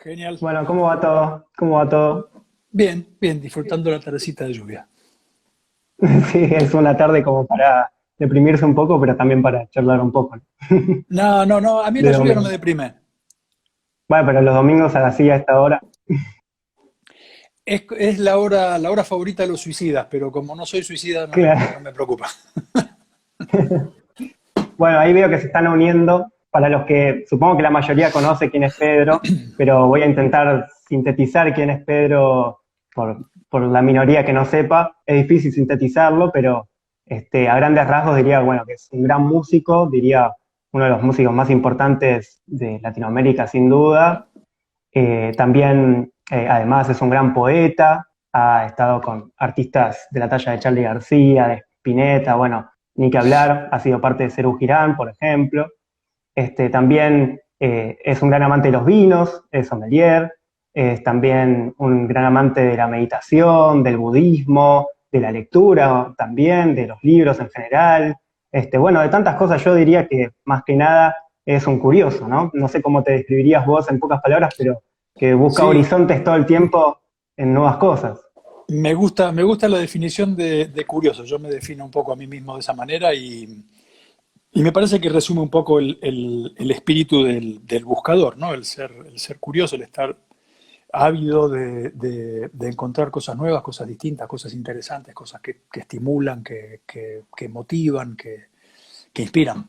Genial. Bueno, ¿cómo va todo? ¿Cómo va todo? Bien, bien, disfrutando la tardecita de lluvia. Sí, es una tarde como para deprimirse un poco, pero también para charlar un poco, ¿no? No, no, no, a mí la De lluvia no me domingo. deprime. Bueno, pero los domingos así a esta hora. Es la hora favorita de los suicidas, pero como no soy suicida no Claro. me preocupa. Bueno, ahí veo que se están uniendo. Para los que supongo que la mayoría conoce quién es Pedro, pero voy a intentar sintetizar quién es Pedro por la minoría que no sepa. Es difícil sintetizarlo, pero a grandes rasgos diría, bueno, que es un gran músico, diría uno de los músicos más importantes de Latinoamérica, sin duda. También, además, es un gran poeta, ha estado con artistas de la talla de Charly García, de Spinetta, bueno, ni que hablar, ha sido parte de Serú Girán, por ejemplo. También es un gran amante de los vinos, es sommelier, es también un gran amante de la meditación, del budismo, de la lectura también, de los libros en general. Bueno, de tantas cosas yo diría que más que nada es un curioso, ¿no? No sé cómo te describirías vos en pocas palabras, pero que busca Sí, horizontes todo el tiempo en nuevas cosas. me gusta la definición de curioso. Yo me defino un poco a mí mismo de esa manera y me parece que resume un poco el espíritu del buscador, ¿no? El ser curioso, el estar ávido de encontrar cosas nuevas, cosas distintas, cosas interesantes, cosas que estimulan, que motivan, que inspiran.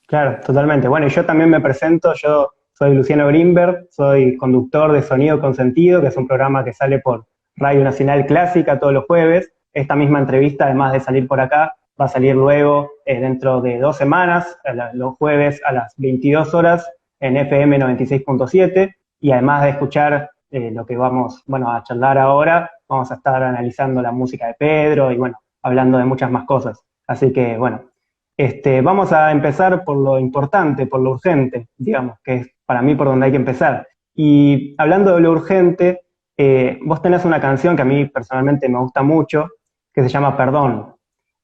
Claro, totalmente. Bueno, y yo también me presento, yo soy Luciano Grimberg, soy conductor de Sonido con Sentido, que es un programa que sale por Radio Nacional Clásica todos los jueves. Esta misma entrevista, además de salir por acá, va a salir luego, dentro de 2 semanas, los jueves a las 22 horas en FM 96.7. Y además de escuchar lo que vamos, bueno, a charlar ahora, vamos a estar analizando la música de Pedro y, bueno, hablando de muchas más cosas. Así que, bueno, vamos a empezar por lo importante, por lo urgente, digamos, que es para mí por donde hay que empezar. Y hablando de lo urgente, vos tenés una canción que a mí personalmente me gusta mucho, que se llama Perdón.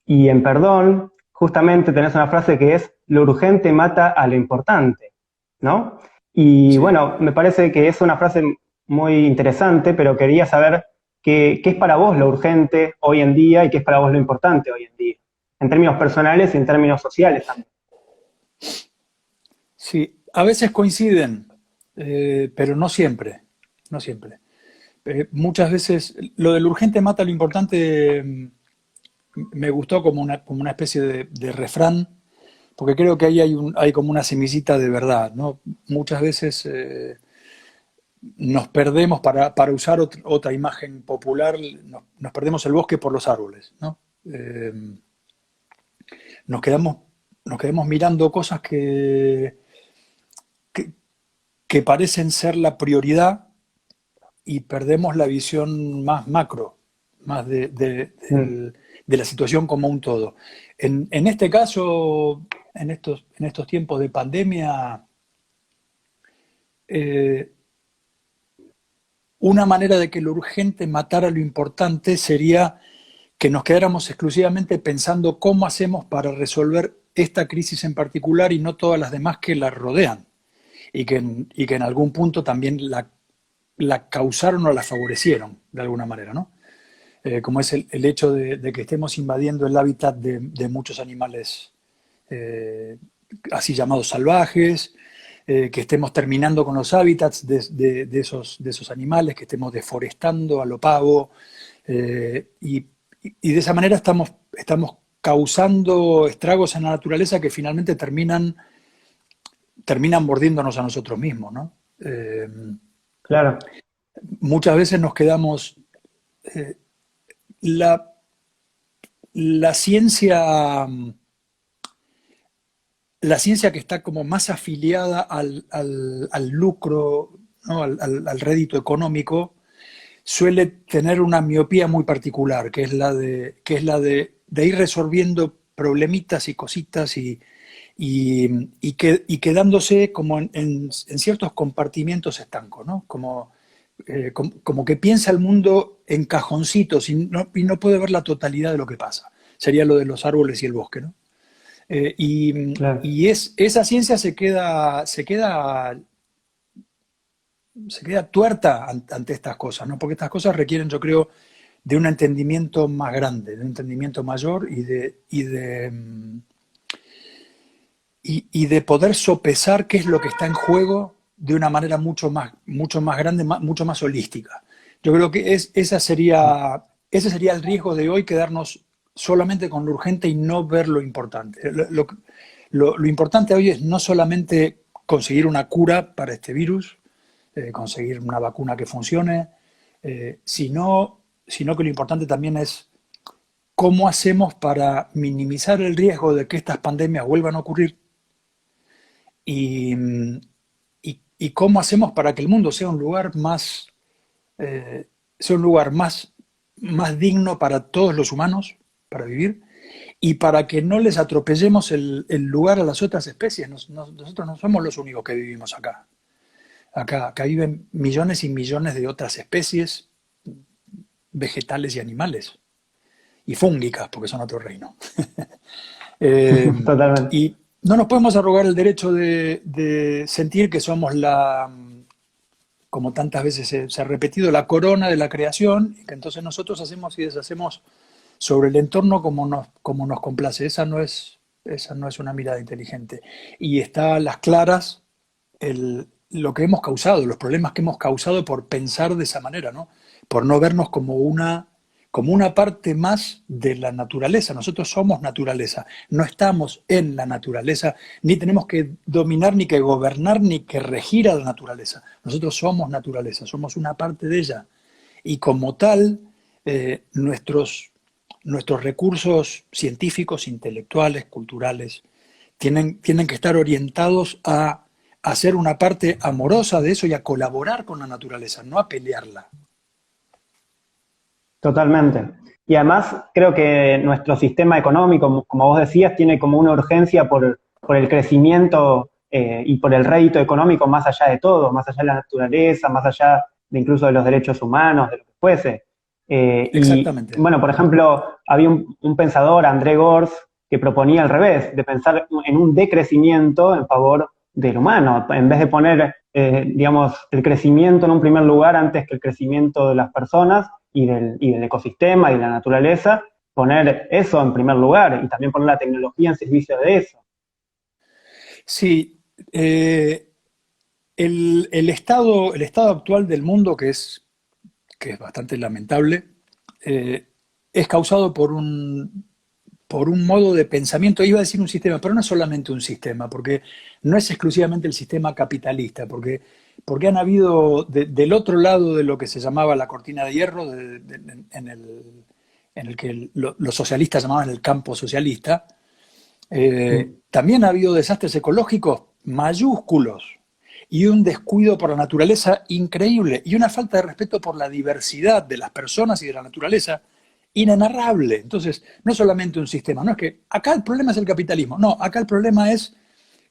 Y en Perdón, justamente tenés una frase que es, lo urgente mata a lo importante, ¿no? Y Sí. bueno, me parece que es una frase muy interesante, pero quería saber qué es para vos lo urgente hoy en día y qué es para vos lo importante hoy en día en términos personales y en términos sociales también. Sí, a veces coinciden, pero no siempre, no siempre. Muchas veces lo del urgente mata lo importante me gustó como una especie de refrán, porque creo que ahí hay como una semillita de verdad, ¿no? Muchas veces nos perdemos, para usar otra imagen popular, nos perdemos el bosque por los árboles, ¿no? Nos quedamos, nos quedamos mirando cosas que, que parecen ser la prioridad y perdemos la visión más macro, más Mm, de la situación como un todo. En este caso, en estos tiempos de pandemia, eh, una manera de que lo urgente matara lo importante sería que nos quedáramos exclusivamente pensando cómo hacemos para resolver esta crisis en particular y no todas las demás que la rodean y que en algún punto también la causaron o la favorecieron de alguna manera, ¿no? Como es el hecho de que estemos invadiendo el hábitat de muchos animales eh, así llamados salvajes, que estemos terminando con los hábitats de esos animales, que estemos deforestando a lo pavo, y de esa manera estamos causando estragos en la naturaleza que finalmente terminan mordiéndonos a nosotros mismos, ¿no? claro, Muchas veces nos quedamos... La, la ciencia la ciencia que está como más afiliada al lucro, ¿no? Al rédito económico, suele tener una miopía muy particular, que es la de ir resolviendo problemitas y cositas y quedándose como en ciertos compartimientos estancos, ¿no? Como que piensa el mundo en cajoncitos y no puede ver la totalidad de lo que pasa. Sería lo de los árboles y el bosque, ¿no? claro. Esa ciencia se queda tuerta ante estas cosas, ¿no? Porque estas cosas requieren, yo creo, de un entendimiento más grande, de un entendimiento mayor y de poder sopesar qué es lo que está en juego de una manera mucho más grande, mucho más holística. Yo creo que ese sería el riesgo de hoy, quedarnos solamente con lo urgente y no ver lo importante. Lo importante hoy es no solamente conseguir una cura para este virus, conseguir una vacuna que funcione, sino que lo importante también es cómo hacemos para minimizar el riesgo de que estas pandemias vuelvan a ocurrir y, y cómo hacemos para que el mundo sea un lugar más digno para todos los humanos para vivir y para que no les atropellemos el lugar a las otras especies. Nosotros no somos los únicos que vivimos acá. Acá viven millones y millones de otras especies vegetales y animales. Y fúngicas, porque son otro reino. Totalmente. Y no nos podemos arrogar el derecho de sentir que somos como tantas veces se ha repetido, la corona de la creación, y que entonces nosotros hacemos y deshacemos sobre el entorno como nos complace. Esa no es una mirada inteligente. Y está a las claras lo que hemos causado, los problemas que hemos causado por pensar de esa manera, ¿no? Por no vernos como una parte más de la naturaleza. Nosotros somos naturaleza, no estamos en la naturaleza, ni tenemos que dominar, ni que gobernar, ni que regir a la naturaleza. Nosotros somos naturaleza, somos una parte de ella. Y como tal, nuestros recursos científicos, intelectuales, culturales, tienen que estar orientados a ser una parte amorosa de eso y a colaborar con la naturaleza, no a pelearla. Totalmente. Y además creo que nuestro sistema económico, como vos decías, tiene como una urgencia por el crecimiento y por el rédito económico más allá de todo, más allá de la naturaleza, más allá de incluso de los derechos humanos, de lo que fuese. Y Exactamente. bueno, por ejemplo, había un pensador, André Gorz, que proponía al revés, de pensar en un decrecimiento en favor del humano, en vez de poner, digamos, el crecimiento en un primer lugar antes que el crecimiento de las personas y del ecosistema y de la naturaleza, poner eso en primer lugar y también poner la tecnología en servicio de eso. Sí, el estado actual del mundo, que es bastante lamentable, es causado por un modo de pensamiento, iba a decir un sistema, pero no es solamente un sistema, porque no es exclusivamente el sistema capitalista, porque han habido del otro lado de lo que se llamaba la cortina de hierro, en el que los socialistas llamaban el campo socialista, también ha habido desastres ecológicos mayúsculos y un descuido por la naturaleza increíble y una falta de respeto por la diversidad de las personas y de la naturaleza inenarrable. Entonces, no solamente un sistema, no es que acá el problema es el capitalismo, no, acá el problema es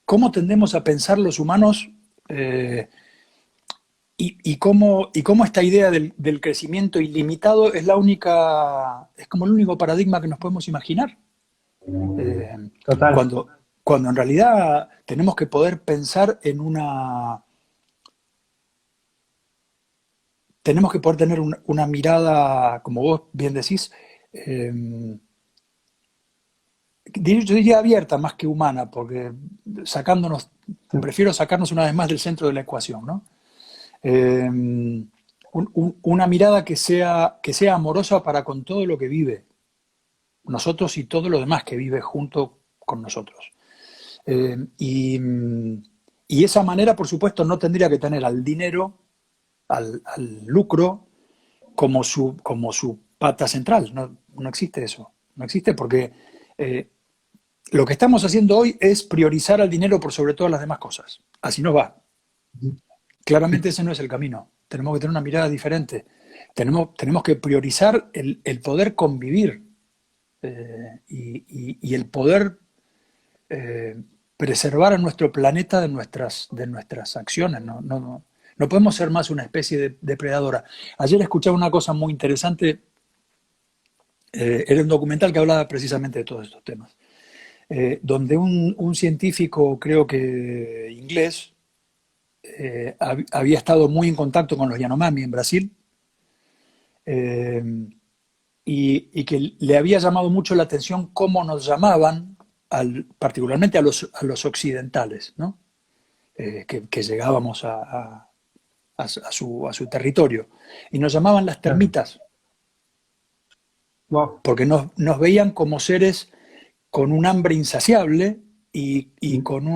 cómo tendemos a pensar los humanos y cómo esta idea del crecimiento ilimitado es como el único paradigma que nos podemos imaginar. Eh, Total. cuando en realidad tenemos que poder pensar tenemos que poder tener una mirada, como vos bien decís, yo diría abierta más que humana, porque prefiero sacarnos una vez más del centro de la ecuación, ¿no? Una mirada que sea amorosa para con todo lo que vive, nosotros y todo lo demás que vive junto con nosotros. Y esa manera, por supuesto, no tendría que tener al dinero, al lucro, como su pata central. No existe eso. No existe porque lo que estamos haciendo hoy es priorizar al dinero por sobre todas las demás cosas. Así nos va. Claramente ese no es el camino. Tenemos que tener una mirada diferente. Tenemos que priorizar el poder convivir y el poder preservar a nuestro planeta de nuestras acciones. No podemos ser más una especie de depredadora. Ayer escuchaba una cosa muy interesante, era un documental que hablaba precisamente de todos estos temas, donde un científico, creo que inglés, había estado muy en contacto con los Yanomami en Brasil, eh, y que le había llamado mucho la atención cómo nos llamaban, particularmente a los occidentales, ¿no? Que llegábamos a su territorio. Y nos llamaban las termitas, Wow. porque nos veían como seres con un hambre insaciable y con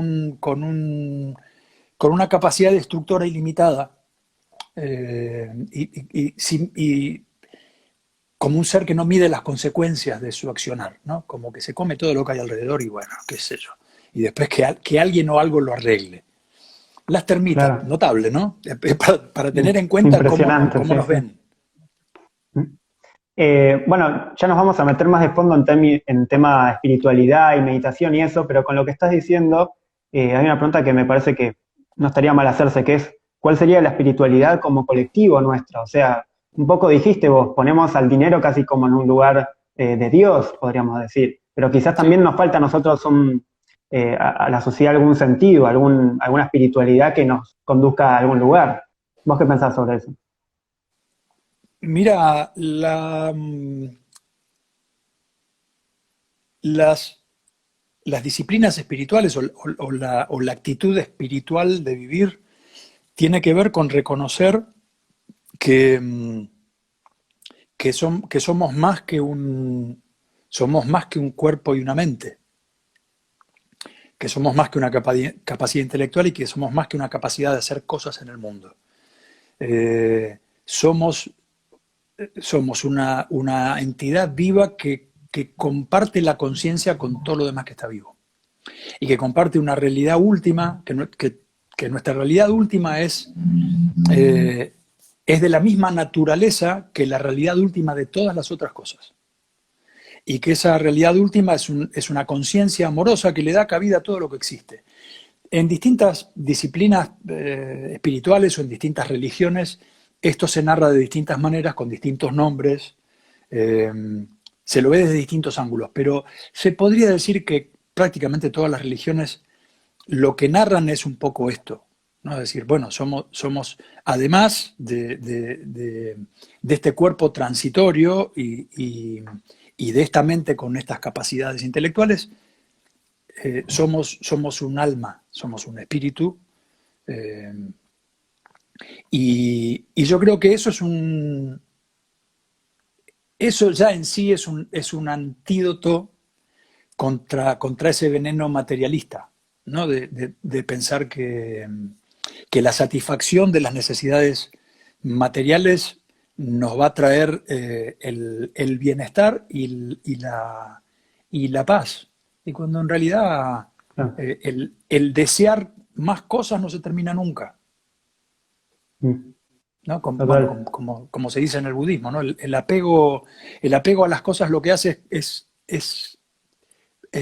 una capacidad destructora ilimitada, y como un ser que no mide las consecuencias de su accionar, ¿no? Como que se come todo lo que hay alrededor y bueno, qué sé yo. Y después que alguien o algo lo arregle. Las termitas, Claro. notable, ¿no? Para tener en cuenta Impresionante, cómo sí, nos sí. ven. Bueno, ya nos vamos a meter más de fondo en tema espiritualidad y meditación y eso, pero con lo que estás diciendo, hay una pregunta que me parece que no estaría mal hacerse, que es, ¿cuál sería la espiritualidad como colectivo nuestra? O sea, un poco dijiste vos, ponemos al dinero casi como en un lugar de Dios, podríamos decir, pero quizás Sí. también nos falta a nosotros a la sociedad algún sentido, alguna espiritualidad que nos conduzca a algún lugar. ¿Vos qué pensás sobre eso? Mira, las, las disciplinas espirituales o la actitud espiritual de vivir tiene que ver con reconocer que, que somos más que un cuerpo y una mente, que somos más que una capacidad intelectual y que somos más que una capacidad de hacer cosas en el mundo. Somos una entidad viva que comparte la conciencia con todo lo demás que está vivo y que comparte una realidad última, que nuestra realidad última es de la misma naturaleza que la realidad última de todas las otras cosas. Y que esa realidad última es una conciencia amorosa que le da cabida a todo lo que existe. En distintas disciplinas espirituales o en distintas religiones, esto se narra de distintas maneras, con distintos nombres, eh, se lo ve desde distintos ángulos, pero se podría decir que prácticamente todas las religiones lo que narran es un poco esto, ¿no? Es decir, bueno, somos además de este cuerpo transitorio y de esta mente con estas capacidades intelectuales, somos un alma, somos un espíritu, eh, y yo creo que eso ya en sí es un antídoto contra ese veneno materialista, ¿no? De pensar que la satisfacción de las necesidades materiales nos va a traer el bienestar y la paz. Y cuando en realidad Claro. el desear más cosas no se termina nunca, Mm. ¿no? Bueno, Total. como se dice en el budismo, ¿no? El apego a las cosas lo que hace es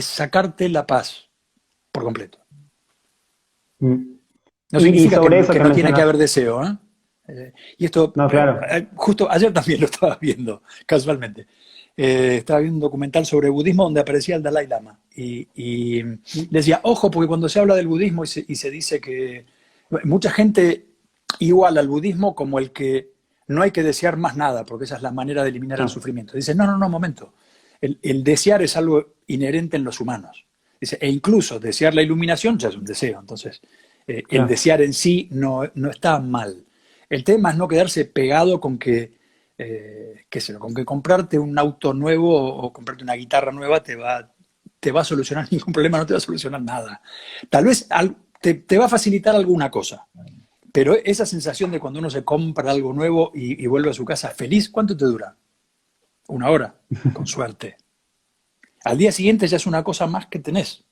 sacarte la paz por completo. Mm. No Y significa sobre eso que que no tiene que mencionas, haber deseo, ¿eh? Y esto, no, claro. justo ayer también lo estaba viendo, casualmente. Estaba viendo un documental sobre budismo donde aparecía el Dalai Lama. Y decía, ojo, porque cuando se habla del budismo y se dice que mucha gente iguala al budismo como el que no hay que desear más nada, porque esa es la manera de eliminar el Claro, sufrimiento. Dice, no, no, no, momento. El desear es algo inherente en los humanos. Dice, e incluso desear la iluminación ya es un deseo. Entonces, el claro, desear en sí no está mal. El tema es no quedarse pegado con qué sé yo, con que comprarte un auto nuevo o comprarte una guitarra nueva te va a solucionar ningún problema, no te va a solucionar nada. Tal vez te va a facilitar alguna cosa, pero esa sensación de cuando uno se compra algo nuevo y vuelve a su casa feliz, ¿cuánto te dura? Una hora, con suerte. Al día siguiente ya es una cosa más que tenés.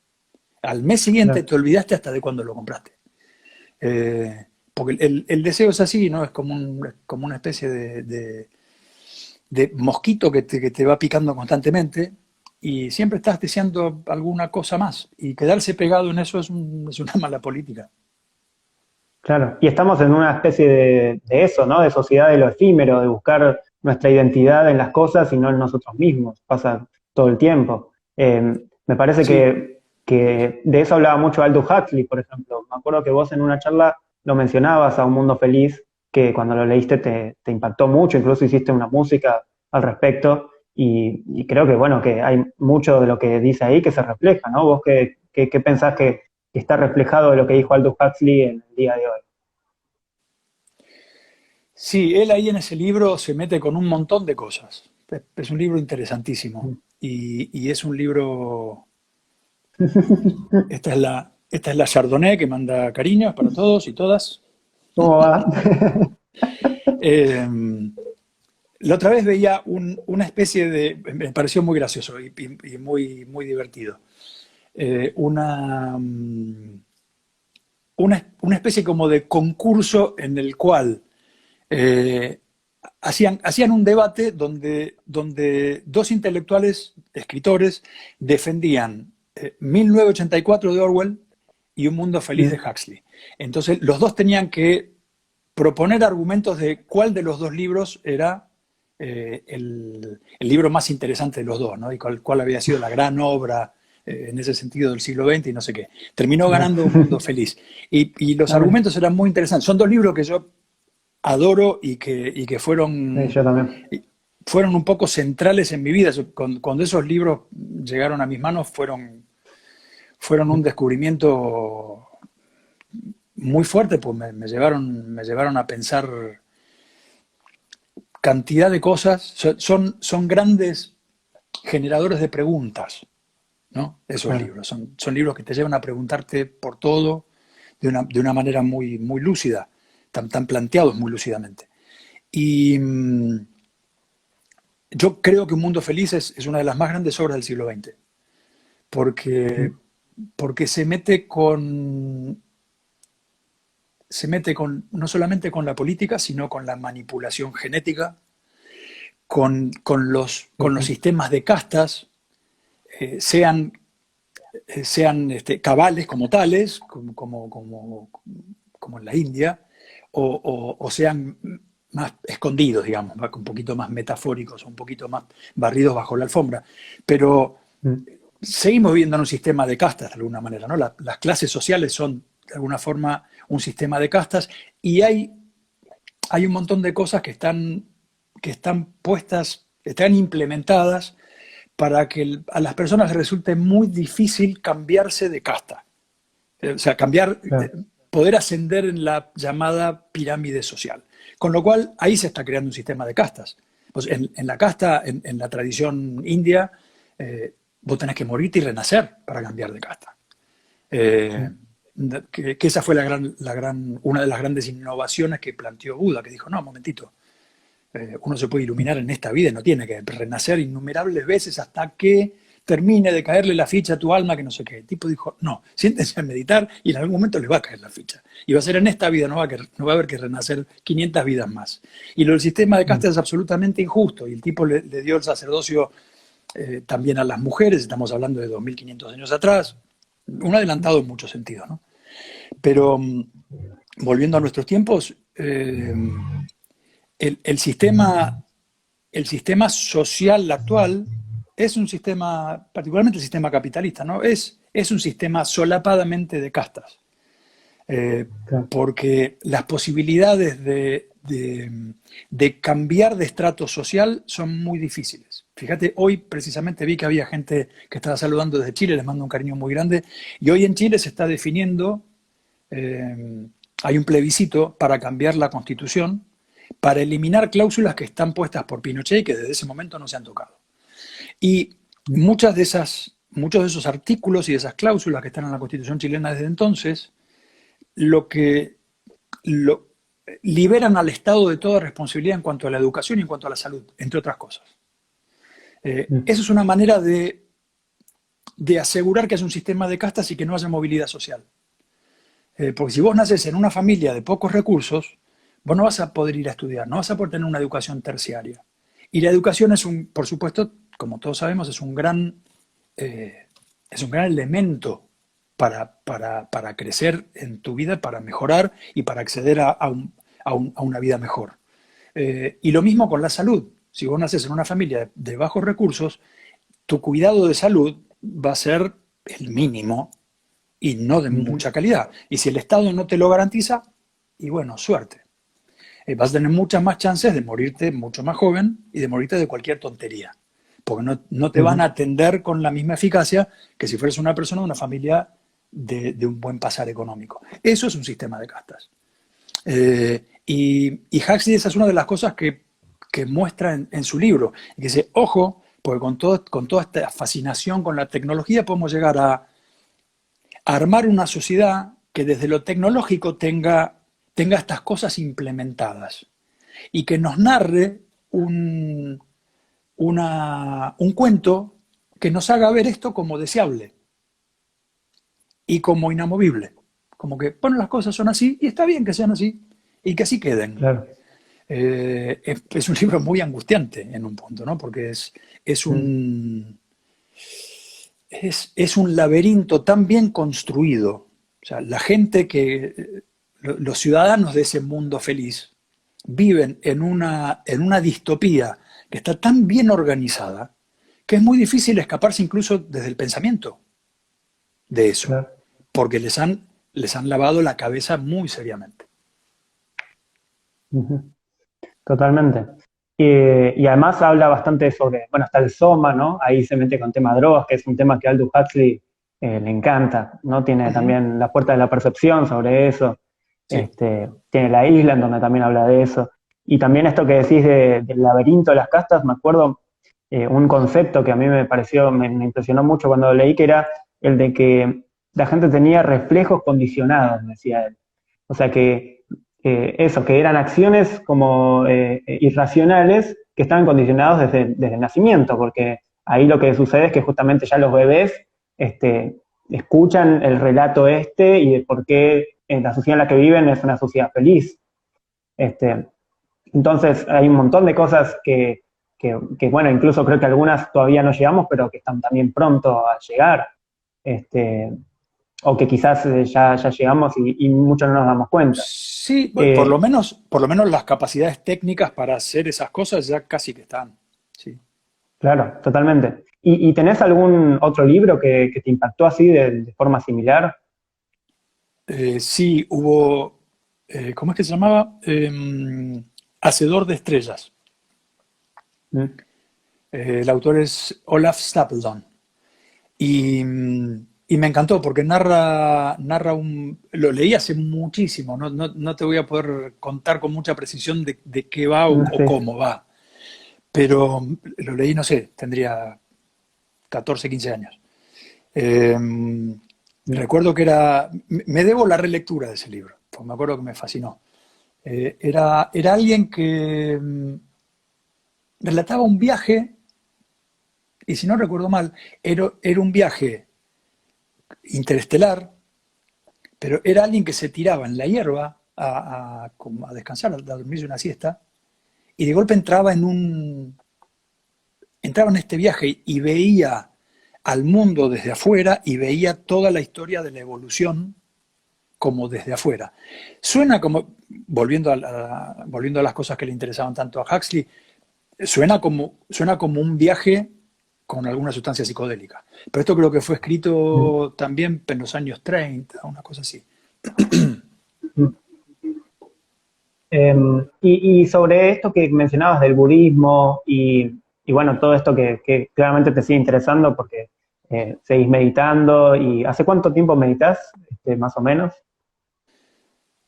Al mes siguiente claro. te olvidaste hasta de cuándo lo compraste. Porque el deseo es así, ¿no? Es como una especie de mosquito que te va picando constantemente y siempre estás deseando alguna cosa más. Y quedarse pegado en eso es una mala política. Claro, y estamos en una especie de eso, ¿no? De sociedad de lo efímero, de buscar nuestra identidad en las cosas y no en nosotros mismos. Pasa todo el tiempo. Me parece Sí, que de eso hablaba mucho Aldous Huxley, por ejemplo. Me acuerdo que vos en una charla lo mencionabas, a Un Mundo Feliz, que cuando lo leíste te impactó mucho, incluso hiciste una música al respecto, y creo que, bueno, que hay mucho de lo que dice ahí que se refleja, ¿no? ¿Vos qué pensás que está reflejado de lo que dijo Aldous Huxley en el día de hoy? Sí, él ahí en ese libro se mete con un montón de cosas. Es un libro interesantísimo y es un libro. Esta es la Chardonnay que manda cariños para todos y todas. ¿Cómo va? Eh, la otra vez veía una especie de, me pareció muy gracioso y muy divertido. Una especie como de concurso en el cual eh, hacían un debate donde dos intelectuales, escritores, defendían 1984 de Orwell y Un Mundo Feliz de Huxley. Entonces, los dos tenían que proponer argumentos de cuál de los dos libros era el libro más interesante de los dos, ¿no? Y cuál había sido la gran obra en ese sentido del siglo XX y no sé qué. Terminó ganando Un Mundo Feliz. Y los argumentos eran muy interesantes. Son dos libros que yo adoro y que Sí, yo también. fueron un poco centrales en mi vida. Cuando esos libros llegaron a mis manos fueron un descubrimiento muy fuerte, pues me llevaron a pensar cantidad de cosas. Son grandes generadores de preguntas, ¿no? Esos libros. Son libros que te llevan a preguntarte por todo de una manera muy lúcida, tan planteados muy lúcidamente. Y yo creo que Un Mundo Feliz es una de las más grandes obras del siglo XX, porque se mete no solamente con la política, sino con la manipulación genética, con los sistemas de castas, sean cabales como tales, como en la India, o sean más escondidos, digamos, un poquito más metafóricos, un poquito más barridos bajo la alfombra. Pero seguimos viviendo en un sistema de castas, de alguna manera, ¿no? Las clases sociales son, de alguna forma, un sistema de castas, y hay un montón de cosas que están puestas, están implementadas para que a las personas les resulte muy difícil cambiarse de casta. O sea, poder ascender en la llamada pirámide social. Con lo cual, ahí se está creando un sistema de castas. Pues en la casta, en la tradición india, vos tenés que morirte y renacer para cambiar de casta. Que esa fue una de las grandes innovaciones que planteó Buda, que dijo, no, un momentito, uno se puede iluminar en esta vida y no tiene que renacer innumerables veces hasta que termine de caerle la ficha a tu alma, que no sé qué. El tipo dijo, no, siéntense a meditar y en algún momento le va a caer la ficha. Y va a ser en esta vida, no va a haber que renacer 500 vidas más. Y lo del sistema de castas es absolutamente injusto, y el tipo le dio el sacerdocio también a las mujeres, estamos hablando de 2500 años atrás, un adelantado en muchos sentidos, ¿no? Pero volviendo a nuestros tiempos, el sistema social actual es un sistema, particularmente el sistema capitalista, ¿no? Es un sistema solapadamente de castas. Porque las posibilidades de cambiar de estrato social son muy difíciles. Fíjate, hoy precisamente vi que había gente que estaba saludando desde Chile, les mando un cariño muy grande, y hoy en Chile se está definiendo, hay un plebiscito para cambiar la Constitución, para eliminar cláusulas que están puestas por Pinochet y que desde ese momento no se han tocado. Y muchos de esos artículos y de esas cláusulas que están en la Constitución chilena desde entonces, lo liberan al Estado de toda responsabilidad en cuanto a la educación y en cuanto a la salud, entre otras cosas. Eso es una manera de asegurar que es un sistema de castas y que no haya movilidad social. Porque si vos naces en una familia de pocos recursos, vos no vas a poder ir a estudiar, no vas a poder tener una educación terciaria. Y la educación por supuesto, como todos sabemos, es un gran elemento para crecer en tu vida, para mejorar y para acceder a una vida mejor. Y lo mismo con la salud. Si vos naces en una familia de bajos recursos, tu cuidado de salud va a ser el mínimo y no de mucha calidad. Y si el Estado no te lo garantiza, y bueno, suerte. Vas a tener muchas más chances de morirte mucho más joven y de morirte de cualquier tontería. Porque no te van a atender con la misma eficacia que si fueras una persona de una familia de un buen pasar económico. Eso es un sistema de castas. Y Huxley, esa es una de las cosas que muestra en su libro. Y que dice, ojo, porque con toda esta fascinación con la tecnología podemos llegar a armar una sociedad que desde lo tecnológico tenga estas cosas implementadas y que nos narre un cuento que nos haga ver esto como deseable y como inamovible. Como que, bueno, las cosas son así y está bien que sean así y que así queden. Claro. Es un libro muy angustiante en un punto, ¿no? Porque es un laberinto tan bien construido. O sea, la gente los ciudadanos de ese mundo feliz viven en una distopía que está tan bien organizada que es muy difícil escaparse incluso desde el pensamiento de eso, Claro. porque les han lavado la cabeza muy seriamente. Ujú. Totalmente. Y además habla bastante sobre, bueno, está el Soma, ¿no? Ahí se mete con tema de drogas, que es un tema que a Aldous Huxley le encanta, ¿no? Tiene también La Puerta de la Percepción sobre eso. Sí. Tiene La Isla, en donde también habla de eso. Y también esto que decís del laberinto de las castas, me acuerdo un concepto que a mí me pareció, me impresionó mucho cuando lo leí, que era el de que la gente tenía reflejos condicionados, decía él. O sea que eran acciones como irracionales que estaban condicionados desde el nacimiento, porque ahí lo que sucede es que justamente ya los bebés escuchan el relato y de por qué la sociedad en la que viven es una sociedad feliz. Este, entonces hay un montón de cosas que, bueno, incluso creo que algunas todavía no llegamos, pero que están también pronto a llegar. Este, o que quizás ya llegamos y muchos no nos damos cuenta. Sí, bueno, Eh, por lo menos las capacidades técnicas para hacer esas cosas ya casi que están. Sí. claro, totalmente. ¿Y tenés algún otro libro que te impactó así de forma similar? Sí, hubo, ¿cómo es que se llamaba? Hacedor de estrellas. ¿Mm? El autor es Olaf Stapledon. Y me encantó porque narra lo leí hace muchísimo, no te voy a poder contar con mucha precisión de qué va o Sí. cómo va, pero lo leí, no sé, tendría 14, 15 años. Eh, ¿Mm? recuerdo que me debo la relectura de ese libro, porque me acuerdo que me fascinó. Era alguien que relataba un viaje, y si no recuerdo mal, era un viaje interestelar, pero era alguien que se tiraba en la hierba como a descansar, a dormirse una siesta, y de golpe entraba en este viaje y veía al mundo desde afuera y veía toda la historia de la evolución como desde afuera. Suena como, volviendo a las cosas que le interesaban tanto a Huxley, suena como un viaje con alguna sustancia psicodélica. Pero esto creo que fue ¿Mm? escrito también en los años 30, una cosa así. ¿Mm? Y sobre esto que mencionabas del budismo y bueno, todo esto que claramente te sigue interesando porque seguís meditando. ¿Y hace cuánto tiempo meditas, más o menos?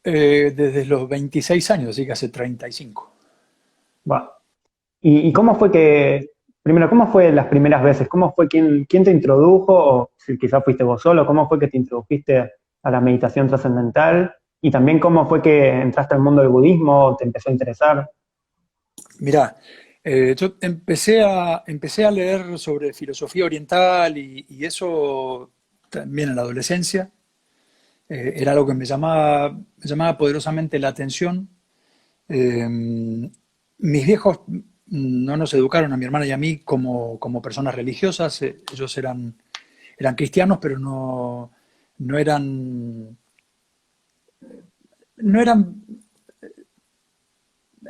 Desde los 26 años, así que hace 35. Buah. ¿Y cómo fue primero, cómo fue las primeras veces? ¿Cómo fue quién te introdujo? O si quizás fuiste vos solo, ¿cómo fue que te introdujiste a la meditación trascendental? Y también cómo fue que entraste al mundo del budismo, te empezó a interesar. Mirá, yo empecé a leer sobre filosofía oriental y eso también en la adolescencia. Era algo que me llamaba poderosamente la atención. Eh, mis viejos no nos educaron a mi hermana y a mí como personas religiosas. Ellos eran cristianos, pero no eran, no eran,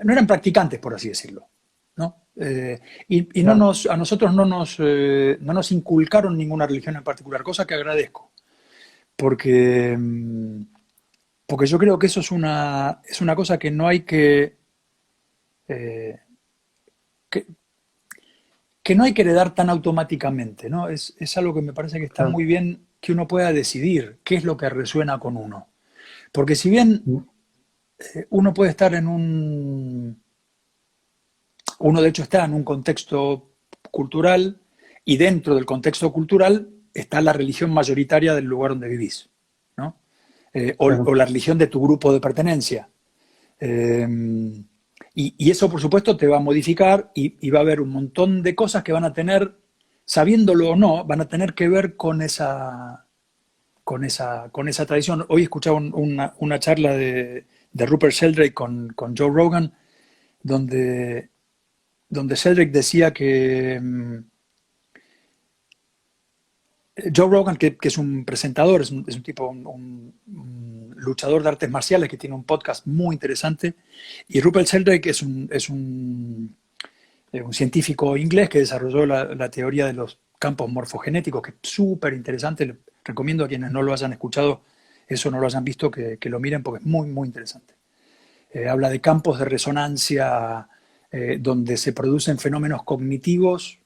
no eran practicantes, por así decirlo. ¿No? Y Claro. a nosotros no nos inculcaron ninguna religión en particular, cosa que agradezco, porque porque yo creo que eso es una cosa que no hay eh, que, que no hay que heredar tan automáticamente, ¿no? Es algo que me parece que está Claro. muy bien que uno pueda decidir qué es lo que resuena con uno. Porque si bien uno puede estar uno de hecho está en un contexto cultural y dentro del contexto cultural está la religión mayoritaria del lugar donde vivís, ¿no? O Claro. la religión de tu grupo de pertenencia. Eh, y eso, por supuesto, te va a modificar y va a haber un montón de cosas que van a tener, sabiéndolo o no, van a tener que ver con esa tradición. Hoy escuchaba una charla de Rupert Sheldrake con Joe Rogan, donde, donde Sheldrake decía que Joe Rogan, que es un presentador, es un tipo, un luchador de artes marciales que tiene un podcast muy interesante, y Rupert Sheldrake es un científico inglés que desarrolló la teoría de los campos morfogenéticos, que es súper interesante. Le recomiendo a quienes no lo hayan escuchado, eso no lo hayan visto, que lo miren porque es muy, muy interesante. Habla de campos de resonancia donde se producen fenómenos cognitivos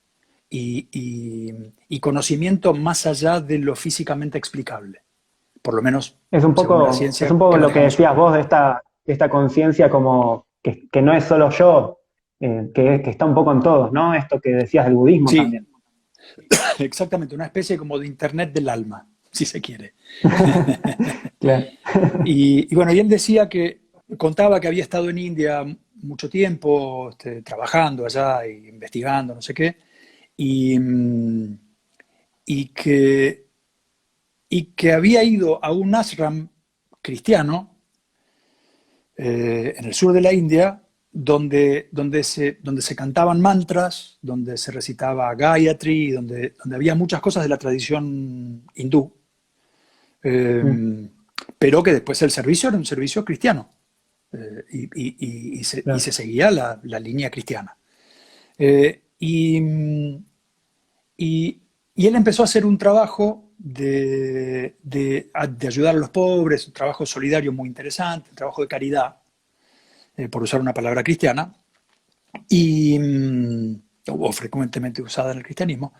y conocimiento más allá de lo físicamente explicable, por lo menos según la Es ciencia un poco que lo que manejamos hoy. decías vos de esta conciencia como que no es solo yo, que está un poco en todos, ¿no? Esto que decías del budismo Sí, también. exactamente, una especie como de Internet del alma, si se quiere. Claro. Y bueno, y él decía contaba que había estado en India mucho tiempo, trabajando allá e investigando, no sé qué, y, y que, y que había ido a un ashram cristiano en el sur de la India, donde se cantaban mantras, donde se recitaba Gayatri, donde había muchas cosas de la tradición hindú, Mm. eh, pero que después el servicio era un servicio cristiano y Claro. se seguía la línea cristiana. Eh, y, y, y él empezó a hacer un trabajo de ayudar a los pobres, un trabajo solidario muy interesante, un trabajo de caridad, por usar una palabra cristiana, y, o frecuentemente usada en el cristianismo,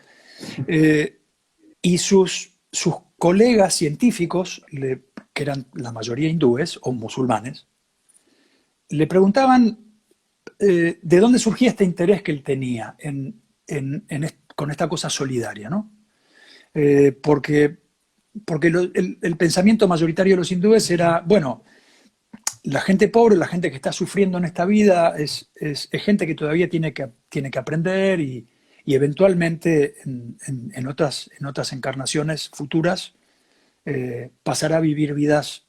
eh, y sus colegas científicos, que eran la mayoría hindúes o musulmanes, le preguntaban de dónde surgía este interés que él tenía con esta cosa solidaria, ¿no? Porque el pensamiento mayoritario de los hindúes era, bueno, la gente pobre, la gente que está sufriendo en esta vida, es gente que todavía tiene que aprender y eventualmente en otras encarnaciones futuras pasará a vivir vidas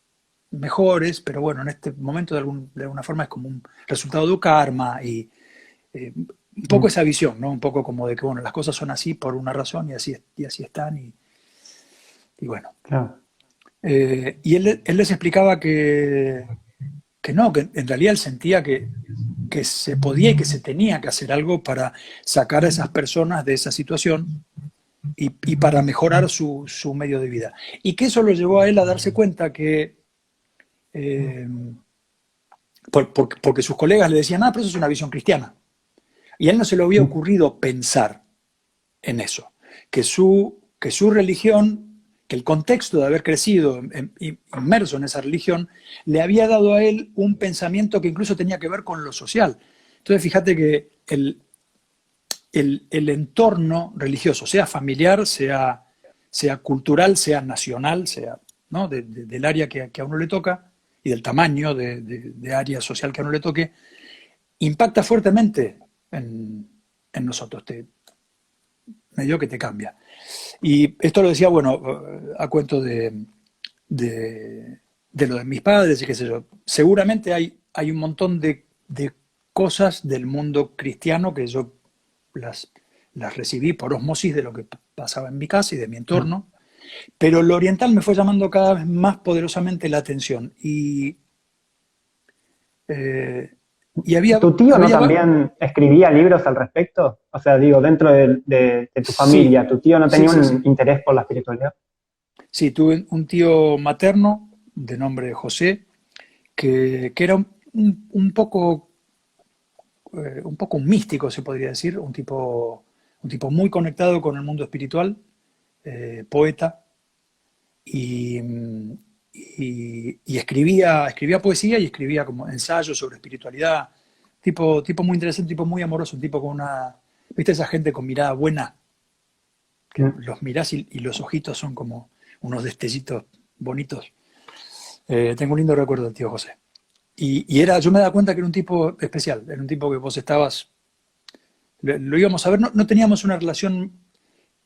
mejores, pero bueno, en este momento de alguna forma es como un resultado de karma y un poco Mm. esa visión, ¿no? Un poco como de que, bueno, las cosas son así por una razón y así están y bueno. Claro. Y él les explicaba que no, que en realidad él sentía que se podía y que se tenía que hacer algo para sacar a esas personas de esa situación y para mejorar su medio de vida. Y que eso lo llevó a él a darse cuenta que, eh, porque sus colegas le decían, pero eso es una visión cristiana. Y a él no se le había Mm. ocurrido pensar en eso, que su religión, que el contexto de haber crecido inmerso en esa religión, le había dado a él un pensamiento que incluso tenía que ver con lo social. Entonces fíjate que el entorno religioso, sea familiar, sea cultural, sea nacional, sea, ¿no? Del área que a uno le toca y del tamaño de área social que a uno le toque, impacta fuertemente en nosotros, medio que te cambia. Y esto lo decía, bueno, a cuento de lo de mis padres y qué sé yo. Seguramente hay un montón de cosas del mundo cristiano que yo las recibí por osmosis de lo que pasaba en mi casa y de mi Claro. entorno, pero lo oriental me fue llamando cada vez más poderosamente la atención. Eh, y ¿Tu tío no había también escribía libros al respecto? O sea, digo, dentro de tu sí, familia, ¿tu tío no tenía sí, sí, un sí. interés por la espiritualidad? Sí, tuve un tío materno de nombre José, que era un poco un místico, se podría decir, un tipo muy conectado con el mundo espiritual, poeta, y, y escribía poesía y escribía como ensayos sobre espiritualidad. Tipo muy interesante, tipo muy amoroso, un tipo con una... ¿Viste esa gente con mirada buena? Que los mirás y los ojitos son como unos destellitos bonitos. Tengo un lindo recuerdo del tío José. Yo me daba cuenta que era un tipo especial, era un tipo que vos estabas, lo íbamos a ver, no teníamos una relación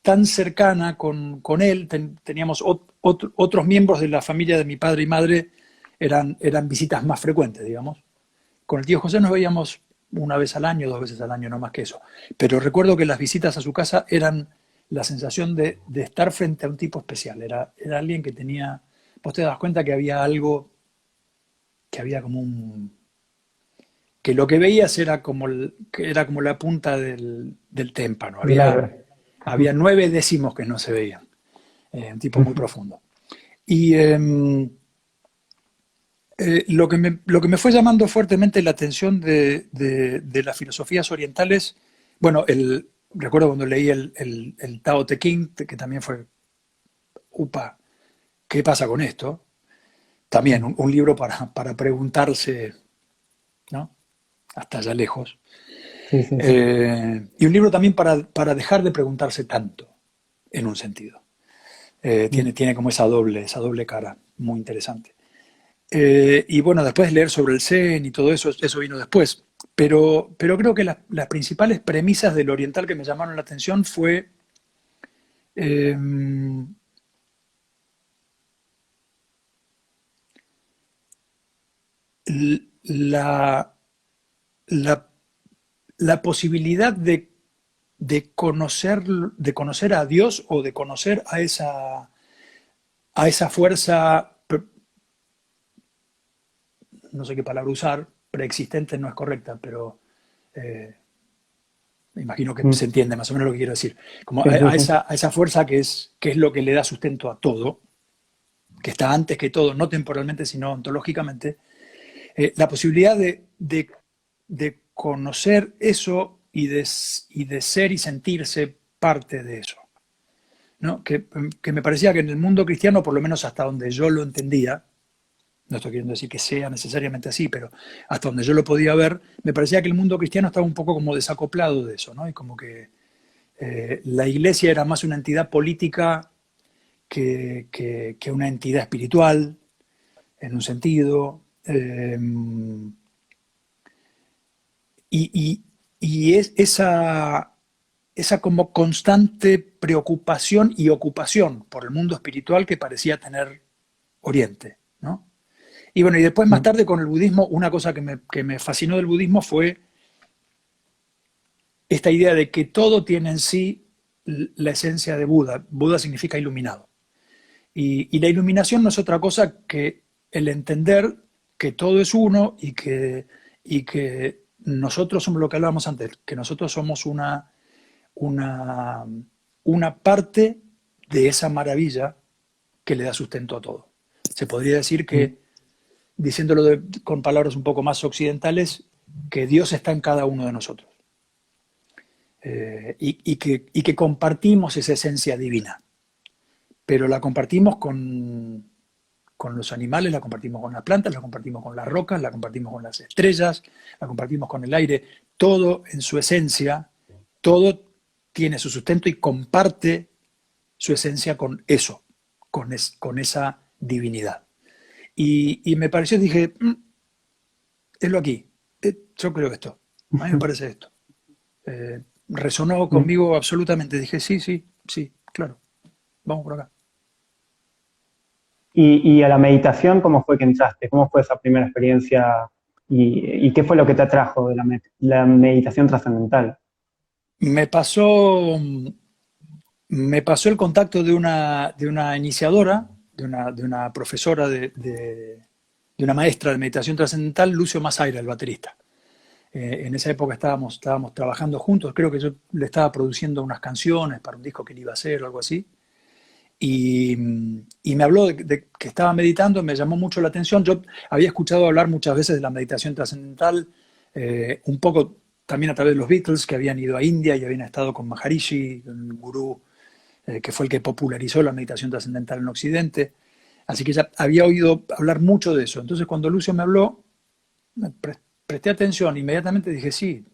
tan cercana con él, teníamos otros miembros de la familia de mi padre y madre, eran visitas más frecuentes, digamos. Con el tío José nos veíamos una vez al año, 2 veces al año, no más que eso. Pero recuerdo que las visitas a su casa eran la sensación de estar frente a un tipo especial, era alguien que tenía, vos te das cuenta que había algo, que había como que lo que veías era como la punta del témpano. Había 9 décimos que no se veían. Un tipo muy profundo. Y lo que me fue llamando fuertemente la atención de las filosofías orientales, bueno, recuerdo cuando leí el Tao Te Ching, que también fue, upa, ¿qué pasa con esto? También un libro para preguntarse, ¿no? Hasta allá lejos. Sí, sí. Y un libro también para dejar de preguntarse tanto, en un sentido. Tiene como esa doble cara, muy interesante. Y bueno, después leer sobre el Zen y todo eso vino después. Pero creo que las principales premisas del oriental que me llamaron la atención fue eh, la, la, la posibilidad de conocer a Dios o de conocer a esa fuerza, no sé qué palabra usar, preexistente no es correcta, pero me imagino que se entiende más o menos lo que quiero decir. Como Sí, sí, sí. a esa fuerza que es lo que le da sustento a todo, que está antes que todo, no temporalmente, sino ontológicamente, la posibilidad de conocer eso y de ser y sentirse parte de eso. ¿No? Que me parecía que en el mundo cristiano, por lo menos hasta donde yo lo entendía, no estoy queriendo decir que sea necesariamente así, pero hasta donde yo lo podía ver, me parecía que el mundo cristiano estaba un poco como desacoplado de eso, ¿no? Y como que la iglesia era más una entidad política que una entidad espiritual, en un sentido. Y es esa como constante preocupación y ocupación por el mundo espiritual que parecía tener Oriente, ¿no? Y bueno, y después más tarde con el budismo, una cosa que me fascinó del budismo fue esta idea de que todo tiene en sí la esencia de Buda. Buda significa iluminado. Y la iluminación no es otra cosa que el entender que todo es uno y que nosotros somos lo que hablábamos antes, que nosotros somos una, una parte de esa maravilla que le da sustento a todo. Se podría decir que, diciéndolo con palabras un poco más occidentales, que Dios está en cada uno de nosotros. Y que compartimos esa esencia divina. Pero la compartimos con los animales, la compartimos con las plantas, la compartimos con las rocas, la compartimos con las estrellas, la compartimos con el aire. Todo en su esencia, todo tiene su sustento y comparte su esencia con eso, con esa divinidad. Y me pareció, dije, es lo aquí, yo creo esto, a mí me parece esto. Resonó conmigo absolutamente, dije, sí, sí, sí, claro, vamos por acá. Y a la meditación, ¿cómo fue que entraste? ¿Cómo fue esa primera experiencia? ¿Y qué fue lo que te atrajo de la meditación trascendental? Me pasó, me pasó el contacto de una iniciadora, de una profesora, de una maestra de meditación trascendental, Lucio Masaira, el baterista. En esa época estábamos trabajando juntos, creo que yo le estaba produciendo unas canciones para un disco que él iba a hacer o algo así. y, y me habló de que estaba meditando, me llamó mucho la atención. Yo había escuchado hablar muchas veces de la meditación trascendental, un poco también a través de los Beatles, que habían ido a India y habían estado con Maharishi, un gurú que fue el que popularizó la meditación trascendental en Occidente. Así que ya había oído hablar mucho de eso. Entonces cuando Lucio me habló, me presté atención, inmediatamente dije, sí,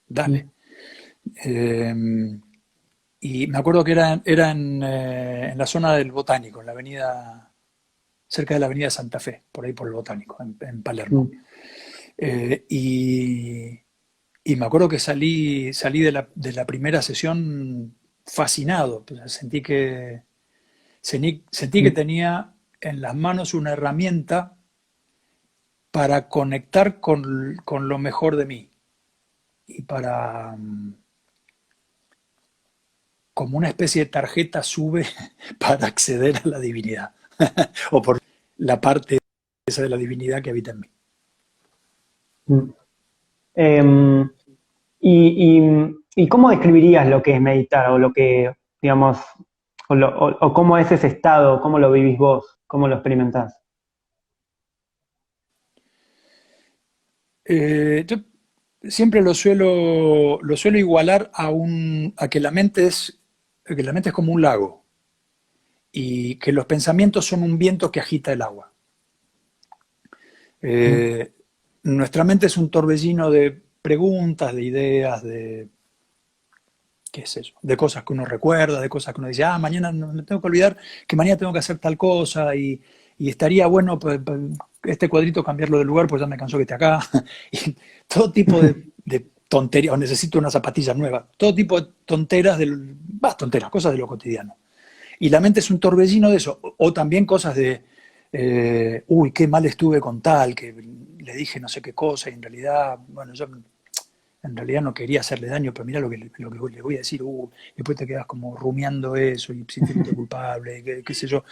dale. Y me acuerdo que era en la zona del Botánico, en la avenida, cerca de la avenida Santa Fe, por ahí por el Botánico, en Palermo. Y me acuerdo que salí de la primera sesión fascinado. Pues sentí que tenía en las manos una herramienta para conectar con lo mejor de mí y para, como una especie de tarjeta sube para acceder a la divinidad, o por la parte esa de la divinidad que habita en mí. ¿Y cómo describirías lo que es meditar o lo que, digamos, o cómo es ese estado, cómo lo vivís vos, cómo lo experimentás? Yo siempre lo suelo igualar a que la mente es como un lago y que los pensamientos son un viento que agita el agua. Nuestra mente es un torbellino de preguntas, de ideas, de qué es eso, de cosas que uno recuerda, de cosas que uno dice, mañana no me tengo que olvidar que mañana tengo que hacer tal cosa y estaría bueno este cuadrito cambiarlo de lugar, pues ya me cansó que esté acá. Y todo tipo de tonterías, o necesito una zapatilla nueva, todo tipo de tonteras, tonteras, cosas de lo cotidiano. Y la mente es un torbellino de eso, o también cosas de, qué mal estuve con tal, que le dije no sé qué cosa y en realidad, bueno, yo en realidad no quería hacerle daño, pero mira lo que le voy a decir, después te quedas como rumiando eso y sintiéndote culpable, qué sé yo.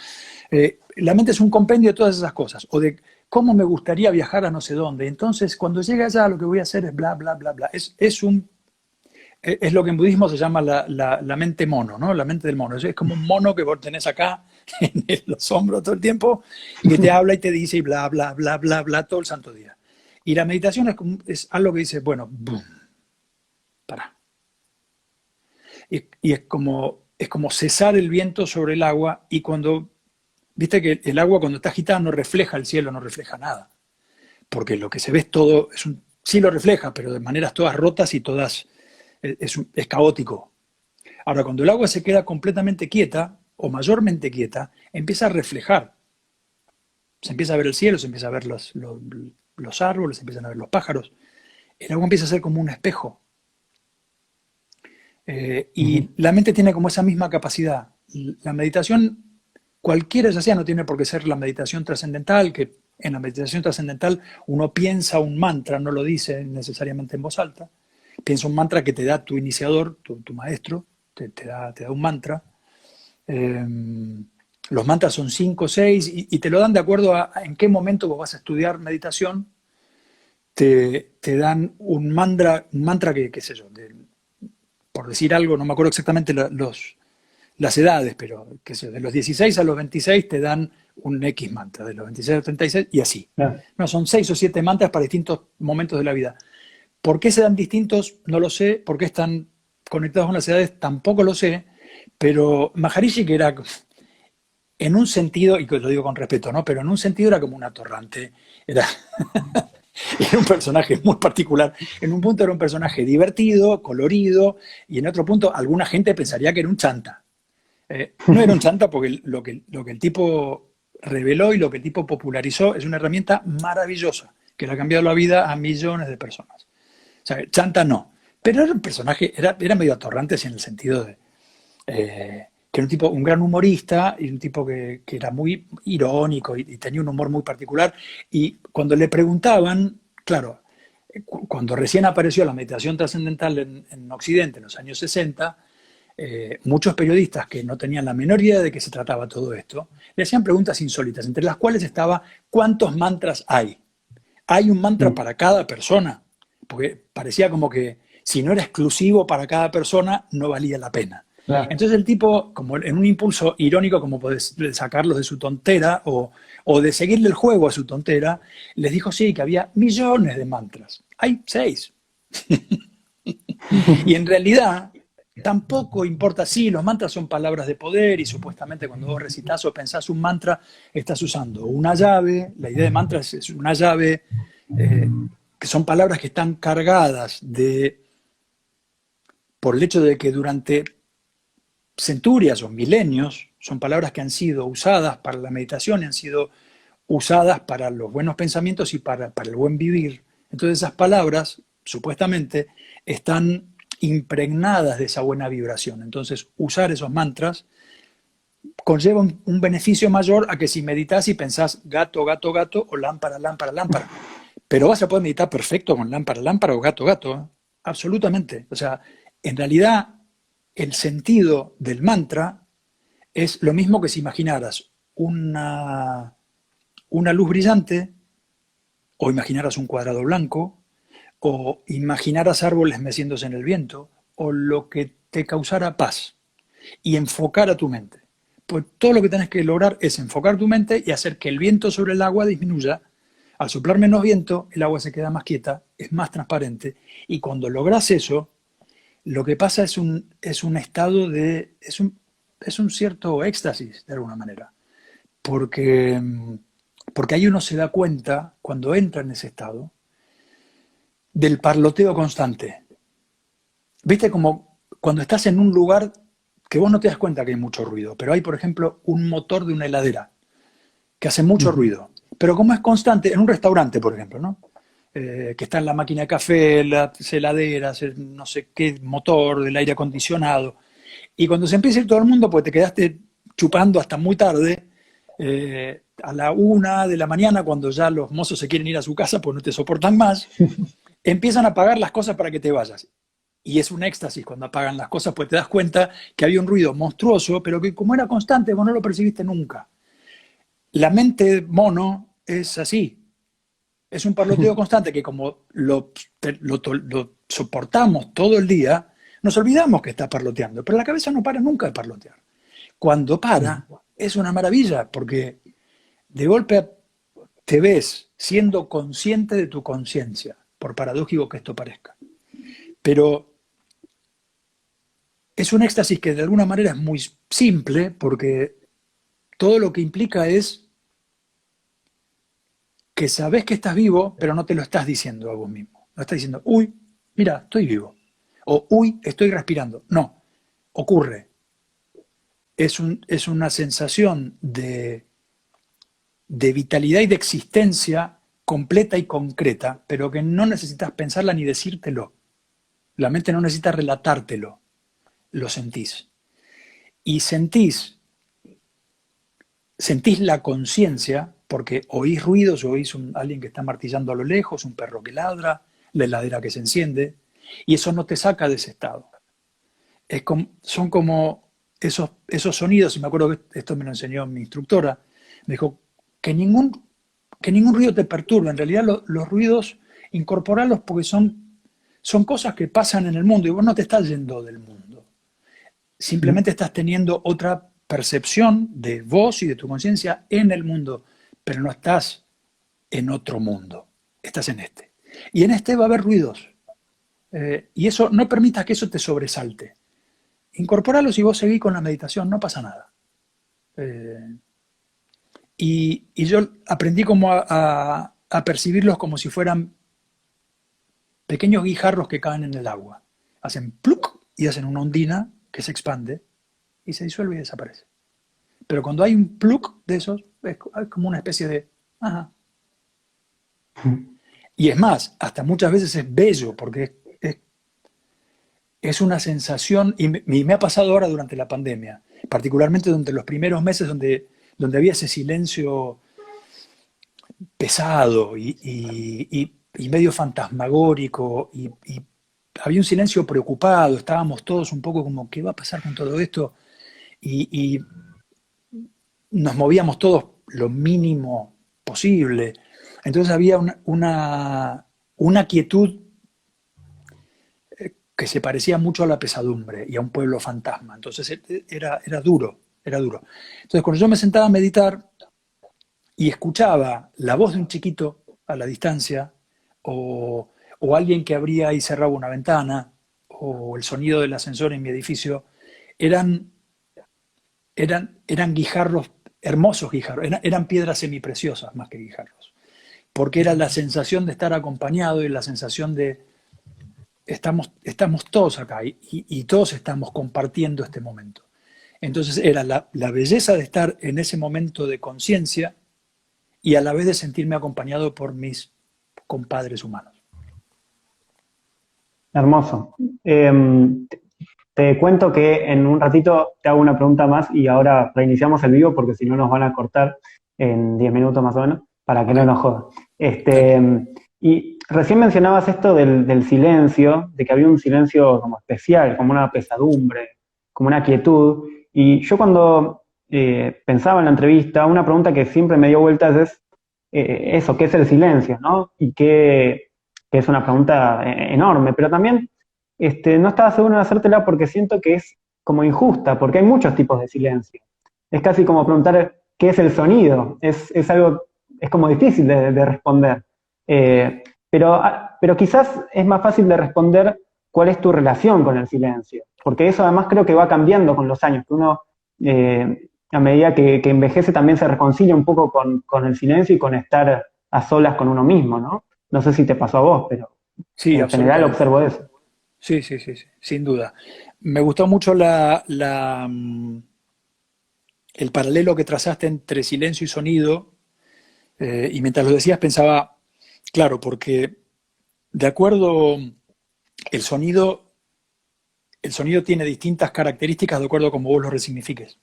La mente es un compendio de todas esas cosas, o de cómo me gustaría viajar a no sé dónde. Entonces, cuando llegue allá, lo que voy a hacer es bla, bla, bla, bla. Es lo que en budismo se llama la mente mono, ¿no? La mente del mono. Es como un mono que vos tenés acá en los hombros todo el tiempo y que te habla y te dice y bla, bla, bla, bla, bla, todo el santo día. Y la meditación es algo que dice, bueno, boom, para. Y es como cesar el viento sobre el agua y viste que el agua cuando está agitada no refleja el cielo, no refleja nada. Porque lo que se ve es todo, sí lo refleja, pero de maneras todas rotas y todas, es caótico. Ahora, cuando el agua se queda completamente quieta, o mayormente quieta, empieza a reflejar. Se empieza a ver el cielo, se empieza a ver los árboles, se empiezan a ver los pájaros. El agua empieza a ser como un espejo. Y la mente tiene como esa misma capacidad. La meditación, cualquiera ya sea, no tiene por qué ser la meditación trascendental, que en la meditación trascendental uno piensa un mantra, no lo dice necesariamente en voz alta, piensa un mantra que te da tu iniciador, tu maestro, te da un mantra. Los mantras son 5 o 6 y te lo dan de acuerdo a en qué momento vos vas a estudiar meditación. Te dan un mantra que, qué sé yo, por decir algo, no me acuerdo exactamente las edades, pero qué sé yo, de los 16 a los 26 te dan un X mantra, de los 26 a los 36 y así. No, son 6 o 7 mantras para distintos momentos de la vida. ¿Por qué se dan distintos? No lo sé. ¿Por qué están conectados con las edades? Tampoco lo sé. Pero Maharishi, que era, en un sentido, y lo digo con respeto, ¿no? Pero en un sentido era como un atorrante. Era un personaje muy particular. En un punto era un personaje divertido, colorido, y en otro punto alguna gente pensaría que era un chanta. No era un chanta porque lo que el tipo reveló y lo que el tipo popularizó es una herramienta maravillosa que le ha cambiado la vida a millones de personas. O sea, chanta no. Pero era un personaje, era medio atorrante en el sentido de que era un gran humorista y un tipo que era muy irónico y tenía un humor muy particular. Y cuando le preguntaban, claro, cuando recién apareció la meditación trascendental en Occidente, en los años 60, muchos periodistas que no tenían la menor idea de qué se trataba todo esto, le hacían preguntas insólitas, entre las cuales estaba, ¿cuántos mantras hay? ¿Hay un mantra para cada persona? Porque parecía como que si no era exclusivo para cada persona, no valía la pena. Claro. Entonces el tipo, como en un impulso irónico, como de sacarlos de su tontera o de seguirle el juego a su tontera, les dijo sí, que había millones de mantras. Hay 6. Y en realidad tampoco importa, sí, los mantras son palabras de poder y supuestamente cuando vos recitas o pensás un mantra, estás usando una llave. La idea de mantra es una llave, que son palabras que están cargadas por el hecho de que durante centurias o milenios son palabras que han sido usadas para la meditación, han sido usadas para los buenos pensamientos y para el buen vivir. Entonces esas palabras, supuestamente, están impregnadas de esa buena vibración. Entonces usar esos mantras conlleva un beneficio mayor a que si meditas y pensás gato, gato, gato o lámpara, lámpara, lámpara. Pero vas a poder meditar perfecto con lámpara, lámpara o gato, gato. ¿Eh? Absolutamente. O sea, en realidad el sentido del mantra es lo mismo que si imaginaras una luz brillante o imaginaras un cuadrado blanco o imaginaras árboles meciéndose en el viento o lo que te causara paz y enfocar a tu mente. Pues todo lo que tienes que lograr es enfocar tu mente y hacer que el viento sobre el agua disminuya. Al soplar menos viento, el agua se queda más quieta, es más transparente y cuando logras eso, lo que pasa es un estado de... es un cierto éxtasis, de alguna manera. Porque, porque ahí uno se da cuenta, cuando entra en ese estado, del parloteo constante. ¿Viste? Como cuando estás en un lugar que vos no te das cuenta que hay mucho ruido, pero hay, por ejemplo, un motor de una heladera que hace mucho ruido. Pero como es constante, en un restaurante, por ejemplo, ¿no? Que está en la máquina de café, las heladeras, no sé qué motor del aire acondicionado. Y cuando se empieza a ir todo el mundo, pues te quedaste chupando hasta muy tarde, a la 1 de la mañana, cuando ya los mozos se quieren ir a su casa, pues no te soportan más, empiezan a apagar las cosas para que te vayas. Y es un éxtasis cuando apagan las cosas, pues te das cuenta que había un ruido monstruoso, pero que como era constante, vos no lo percibiste nunca. La mente mono es así, es un parloteo constante que como lo soportamos todo el día, nos olvidamos que está parloteando, pero la cabeza no para nunca de parlotear. Cuando para, es una maravilla, porque de golpe te ves siendo consciente de tu conciencia, por paradójico que esto parezca. Pero es un éxtasis que de alguna manera es muy simple, porque todo lo que implica es que sabes que estás vivo, pero no te lo estás diciendo a vos mismo. No estás diciendo, uy, mira, estoy vivo. O, uy, estoy respirando. No, ocurre. Es una sensación de vitalidad y de existencia completa y concreta, pero que no necesitas pensarla ni decírtelo. La mente no necesita relatártelo. Lo sentís. Y sentís la conciencia porque oís ruidos, oís alguien que está martillando a lo lejos, un perro que ladra, la heladera que se enciende, y eso no te saca de ese estado. Son como esos sonidos, y me acuerdo que esto me lo enseñó mi instructora, me dijo que ningún ruido te perturbe, en realidad los ruidos incorporarlos porque son cosas que pasan en el mundo y vos no te estás yendo del mundo. Simplemente estás teniendo otra percepción de vos y de tu conciencia en el mundo, pero no estás en otro mundo, estás en este. Y en este va a haber ruidos. Y eso, no permitas que eso te sobresalte. Incorpóralos y vos seguís con la meditación, no pasa nada. Y yo aprendí como a percibirlos como si fueran pequeños guijarros que caen en el agua. Hacen pluk y hacen una ondina que se expande y se disuelve y desaparece. Pero cuando hay un pluk de esos, es como una especie de... Ajá. Y es más, hasta muchas veces es bello, porque es una sensación, y me ha pasado ahora durante la pandemia, particularmente durante los primeros meses donde había ese silencio pesado y medio fantasmagórico, y había un silencio preocupado, estábamos todos un poco como, ¿qué va a pasar con todo esto? Y nos movíamos todos lo mínimo posible. Entonces había una quietud que se parecía mucho a la pesadumbre y a un pueblo fantasma. Entonces era duro, era duro. Entonces cuando yo me sentaba a meditar y escuchaba la voz de un chiquito a la distancia, o alguien que abría y cerraba una ventana, o el sonido del ascensor en mi edificio, eran guijarros, hermosos guijarros, eran piedras semipreciosas más que guijarros, porque era la sensación de estar acompañado y la sensación de estamos todos acá y todos estamos compartiendo este momento. Entonces era la belleza de estar en ese momento de conciencia y a la vez de sentirme acompañado por mis compadres humanos. Hermoso. Te cuento que en un ratito te hago una pregunta más y ahora reiniciamos el vivo porque si no nos van a cortar en 10 minutos más o menos para que no nos jodan. Y recién mencionabas esto del silencio, de que había un silencio como especial, como una pesadumbre, como una quietud. Y yo cuando pensaba en la entrevista, una pregunta que siempre me dio vueltas es eso, ¿qué es el silencio? ¿No? Y que es una pregunta enorme, pero también no estaba seguro de hacértela porque siento que es como injusta, porque hay muchos tipos de silencio. Es casi como preguntar qué es el sonido, es algo, es como difícil de responder. Pero quizás es más fácil de responder cuál es tu relación con el silencio, porque eso además creo que va cambiando con los años, que uno a medida que envejece también se reconcilia un poco con el silencio y con estar a solas con uno mismo, ¿no? No sé si te pasó a vos, pero Sí, en general absolutamente. observo eso. Sí, sí, sí, sí, sin duda. Me gustó mucho el paralelo que trazaste entre silencio y sonido, y mientras lo decías pensaba, claro, porque de acuerdo, el sonido, el sonido tiene distintas características de acuerdo a cómo vos lo resignifiques.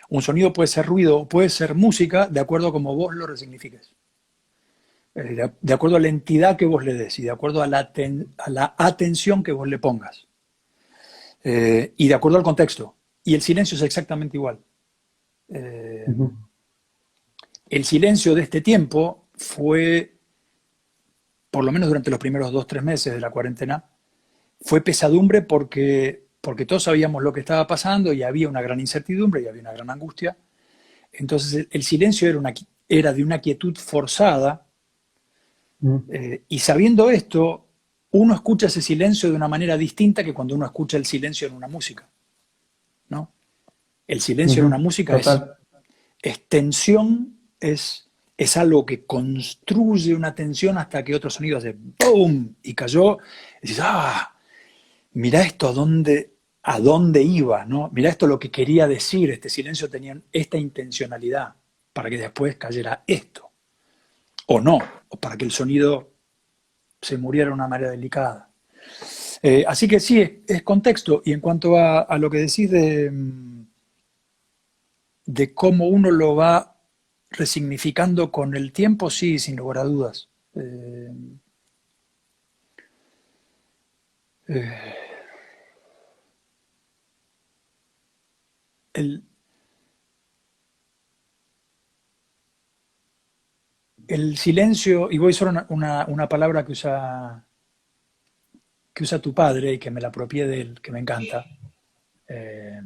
Un sonido puede ser ruido o puede ser música de acuerdo a cómo vos lo resignifiques. De acuerdo a la entidad que vos le des y de acuerdo a la atención que vos le pongas. Y de acuerdo al contexto. Y el silencio es exactamente igual. Ujú. El silencio de este tiempo fue, por lo menos durante los primeros 2 o 3 meses de la cuarentena, fue pesadumbre porque todos sabíamos lo que estaba pasando y había una gran incertidumbre y había una gran angustia. Entonces el silencio era de una quietud forzada, y sabiendo esto, uno escucha ese silencio de una manera distinta que cuando uno escucha el silencio en una música, ¿no? El silencio en una Ujú. música Total. es tensión, es algo que construye una tensión hasta que otro sonido hace ¡boom! Y cayó. Y dices, mirá esto a dónde iba, ¿no? Mirá esto lo que quería decir, este silencio tenía esta intencionalidad para que después cayera esto, o no, o para que el sonido se muriera de una manera delicada. Así que sí, es contexto. Y en cuanto a lo que decís de cómo uno lo va resignificando con el tiempo, sí, sin lugar a dudas. Eh, eh, el, el silencio, y voy a usar una palabra que usa tu padre y que me la apropié de él, que me encanta, eh,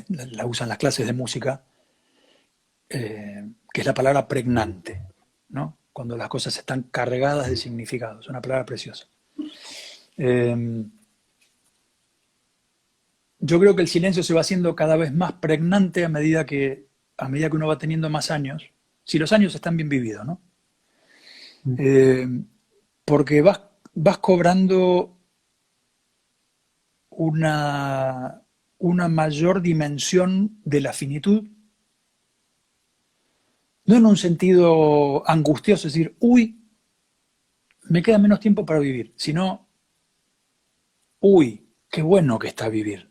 la usan las clases de música, que es la palabra pregnante, ¿no? Cuando las cosas están cargadas de significado, es una palabra preciosa. Eh, yo creo que el silencio se va haciendo cada vez más pregnante a medida que uno va teniendo más años, si los años están bien vividos, ¿no? Eh, porque vas cobrando una mayor dimensión de la finitud, no en un sentido angustioso, es decir, uy, me queda menos tiempo para vivir, sino, uy, qué bueno que está vivir.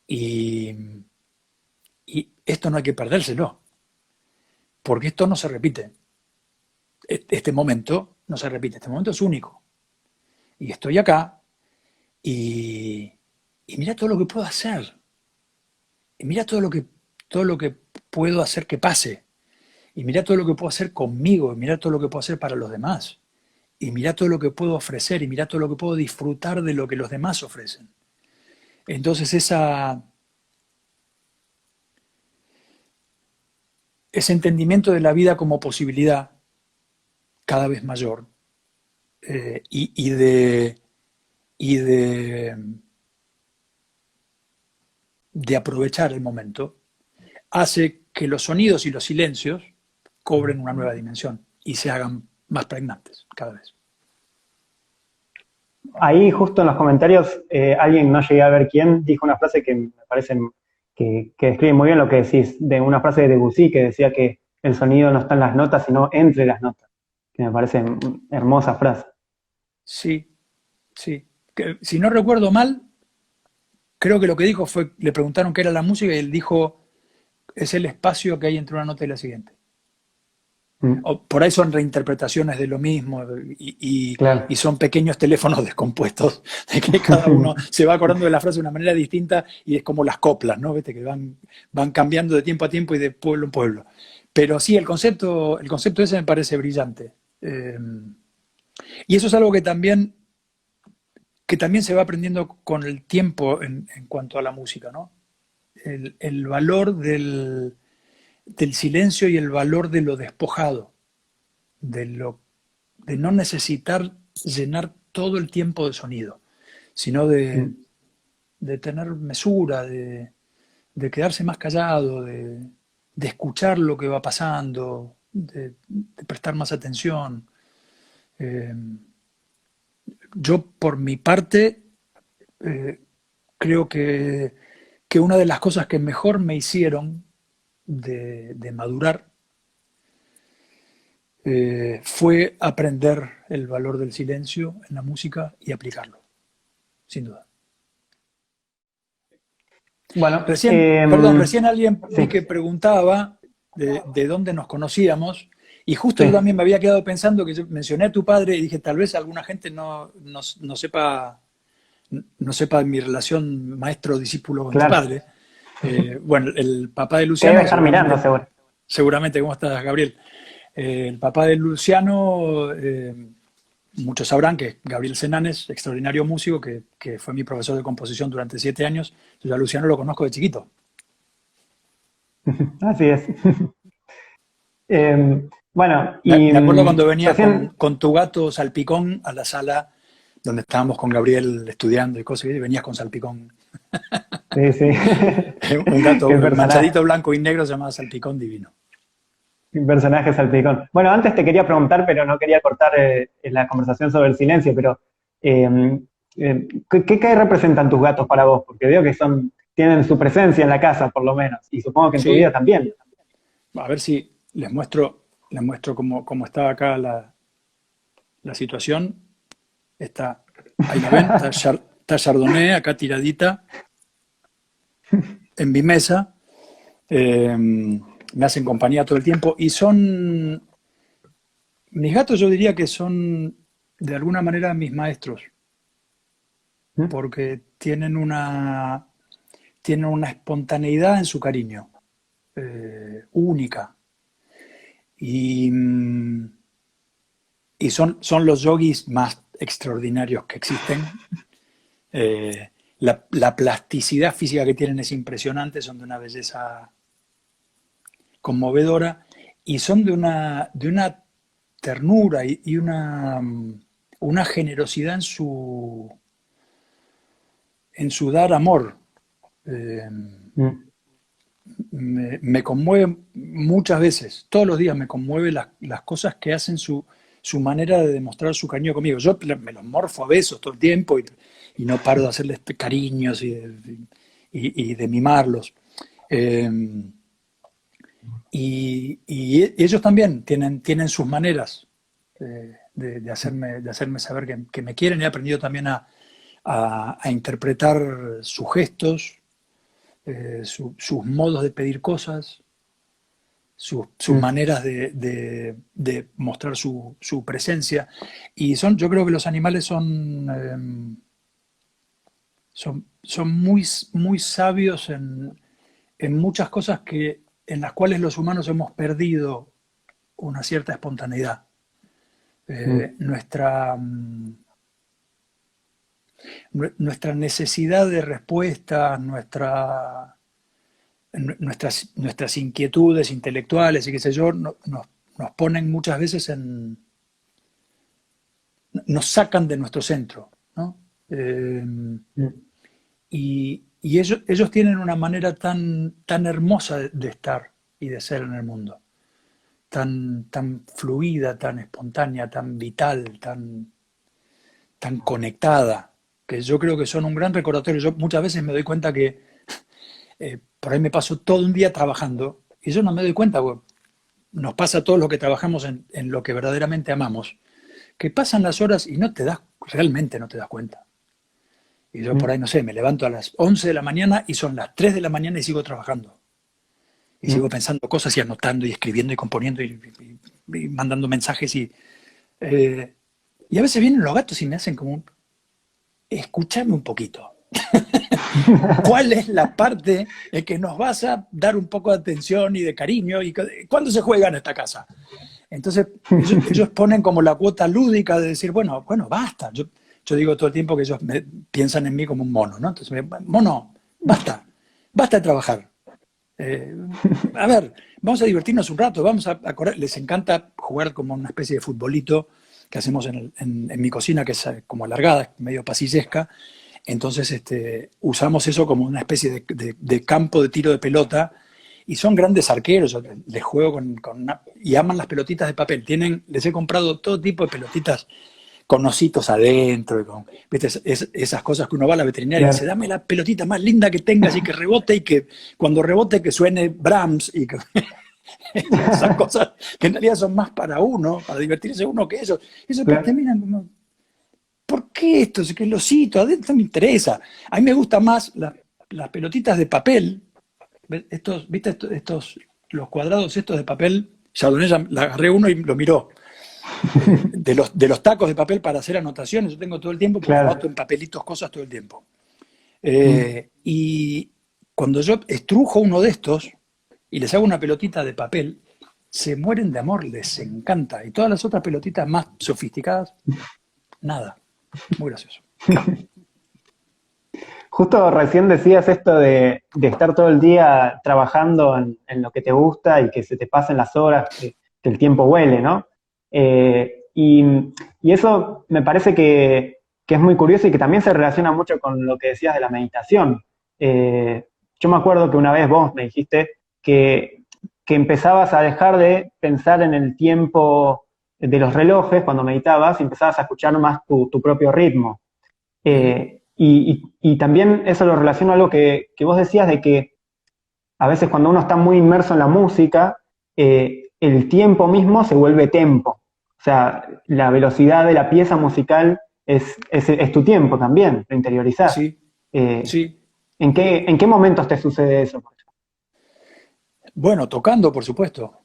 Y, y esto no hay que perdérselo, porque esto no se repite. Este momento no se repite, este momento es único. Y estoy acá y mira todo lo que puedo hacer. Y mira todo lo que puedo hacer que pase. Y mira todo lo que puedo hacer conmigo. Y mira todo lo que puedo hacer para los demás. y mirá todo lo que puedo ofrecer y mirá todo lo que puedo disfrutar de lo que los demás ofrecen. Entonces ese entendimiento de la vida como posibilidad cada vez mayor y de aprovechar el momento hace que los sonidos y los silencios cobren una nueva dimensión y se hagan más pregnantes cada vez. Ahí justo en los comentarios alguien, no llegué a ver quién, dijo una frase que me parece que describe muy bien lo que decís, de una frase de Debussy que decía que el sonido no está en las notas, sino entre las notas, que me parece hermosa frase. Sí, sí. Que, si no recuerdo mal, creo que lo que dijo fue, le preguntaron qué era la música y él dijo, es el espacio que hay entre una nota y la siguiente. O por ahí son reinterpretaciones de lo mismo Claro. y son pequeños teléfonos descompuestos de que cada uno se va acordando de la frase de una manera distinta y es como las coplas, ¿no? ¿Viste? Que van cambiando de tiempo a tiempo y de pueblo en pueblo. Pero sí, el concepto ese me parece brillante. Y eso es algo que también se va aprendiendo con el tiempo en cuanto a la música, ¿no? El valor del silencio y el valor de lo despojado, de no necesitar llenar todo el tiempo de sonido, sino de tener mesura, de quedarse más callado, de escuchar lo que va pasando, de prestar más atención. Yo, por mi parte, creo que una de las cosas que mejor me hicieron de madurar fue aprender el valor del silencio en la música y aplicarlo, sin duda. Bueno, Recién alguien sí. que preguntaba de dónde nos conocíamos, y justo Sí. yo también me había quedado pensando que yo mencioné a tu padre y dije, tal vez alguna gente no sepa mi relación maestro-discípulo con tu Claro. padre. Bueno, el papá de Te Luciano... debe estar mirando, seguro. Seguramente, ¿cómo estás, Gabriel? El papá de Luciano, muchos sabrán que Gabriel Senanes, extraordinario músico, que fue mi profesor de composición durante 7 años, yo a Luciano lo conozco de chiquito. Así es. Bueno, y Me acuerdo cuando venía recién, con tu gato Salpicón a la sala donde estábamos con Gabriel estudiando y cosas, y venías con Salpicón. sí, sí, Un gato qué personaje, manchadito blanco y negro llamado Salpicón divino. qué personaje salpicón. Bueno, antes te quería preguntar, pero no quería cortar la conversación sobre el silencio, pero ¿qué representan tus gatos para vos? Porque veo que tienen su presencia en la casa, por lo menos, y supongo que en tu vida Sí, también. a ver si les muestro cómo está acá la situación. Ahí la ven, está Chardonnay acá tiradita en mi mesa. Me hacen compañía todo el tiempo y mis gatos yo diría que son de alguna manera mis maestros, ¿Mm? porque tienen una espontaneidad en su cariño, única. Y, son los yogis más extraordinarios que existen. La plasticidad física que tienen es impresionante, son de una belleza conmovedora y son de una ternura y una generosidad en su dar amor. Eh, Mm. me conmueve muchas veces, todos los días me conmueve las cosas que hacen su manera de demostrar su cariño conmigo. Yo me los morfo a besos todo el tiempo y no paro de hacerles cariños y de mimarlos. Eh, y ellos también tienen sus maneras de hacerme saber que me quieren. He aprendido también a interpretar sus gestos, sus modos de pedir cosas, sus Mm. maneras de mostrar su presencia. Y yo creo que los animales son muy, muy sabios en muchas cosas en las cuales los humanos hemos perdido una cierta espontaneidad. Eh, nuestra, nuestra necesidad de respuesta, nuestras inquietudes intelectuales y qué sé yo, nos ponen muchas veces nos sacan de nuestro centro, ¿no? Y ellos tienen una manera tan hermosa de estar y de ser en el mundo, tan fluida, tan espontánea, tan vital, tan conectada, que yo creo que son un gran recordatorio. Yo muchas veces me doy cuenta que por ahí me paso todo un día trabajando y yo no me doy cuenta, porque nos pasa a todos los que trabajamos en lo que verdaderamente amamos, que pasan las horas y realmente no te das cuenta. Y yo por ahí, no sé, me levanto a las 11 de la mañana y son las 3 de la mañana y sigo trabajando. Y sigo pensando cosas y anotando y escribiendo y componiendo y mandando mensajes. Y a veces vienen los gatos y me hacen como, escúchame un poquito. ¿Cuál es la parte en que nos vas a dar un poco de atención y de cariño? ¿Y cuándo se juega en esta casa? Entonces, ellos ponen como la cuota lúdica de decir, bueno, basta. Yo digo todo el tiempo que ellos piensan en mí como un mono, ¿no? Entonces, mono, basta de trabajar. A ver, vamos a divertirnos un rato, vamos a correr. Les encanta jugar como una especie de futbolito que hacemos en mi cocina, que es como alargada, medio pasillesca. Entonces usamos eso como una especie de campo de tiro de pelota, y son grandes arqueros. Yo les juego y aman las pelotitas de papel. Les he comprado todo tipo de pelotitas con ositos adentro, ¿viste? Esas cosas que uno va a la veterinaria y dice, dame la pelotita más linda que tengas y que rebote, y que cuando rebote que suene Brahms, y que esas cosas que en realidad son más para uno, para divertirse uno, que eso terminan como, ¿por qué esto? Es que el osito adentro me interesa. A mí me gustan más las pelotitas de papel, ¿viste? Los cuadrados estos de papel. Chardonnay ya la agarré uno y lo miró. De los tacos de papel para hacer anotaciones, yo tengo todo el tiempo, porque anoto en papelitos cosas todo el tiempo. Y cuando yo estrujo uno de estos y les hago una pelotita de papel, se mueren de amor, les encanta. Y todas las otras pelotitas más sofisticadas, nada. Muy gracioso. Justo recién decías esto de estar todo el día trabajando en lo que te gusta y que se te pasen las horas, que el tiempo vuele, ¿no? Y eso me parece que es muy curioso y que también se relaciona mucho con lo que decías de la meditación. Yo me acuerdo que una vez vos me dijiste que empezabas a dejar de pensar en el tiempo de los relojes cuando meditabas y empezabas a escuchar más tu propio ritmo. Y también eso lo relaciono a algo que vos decías, de que a veces cuando uno está muy inmerso en la música, el tiempo mismo se vuelve tempo. O sea, la velocidad de la pieza musical es tu tiempo también, lo interiorizás. Sí, sí. ¿En qué momentos te sucede eso? Bueno, tocando, por supuesto.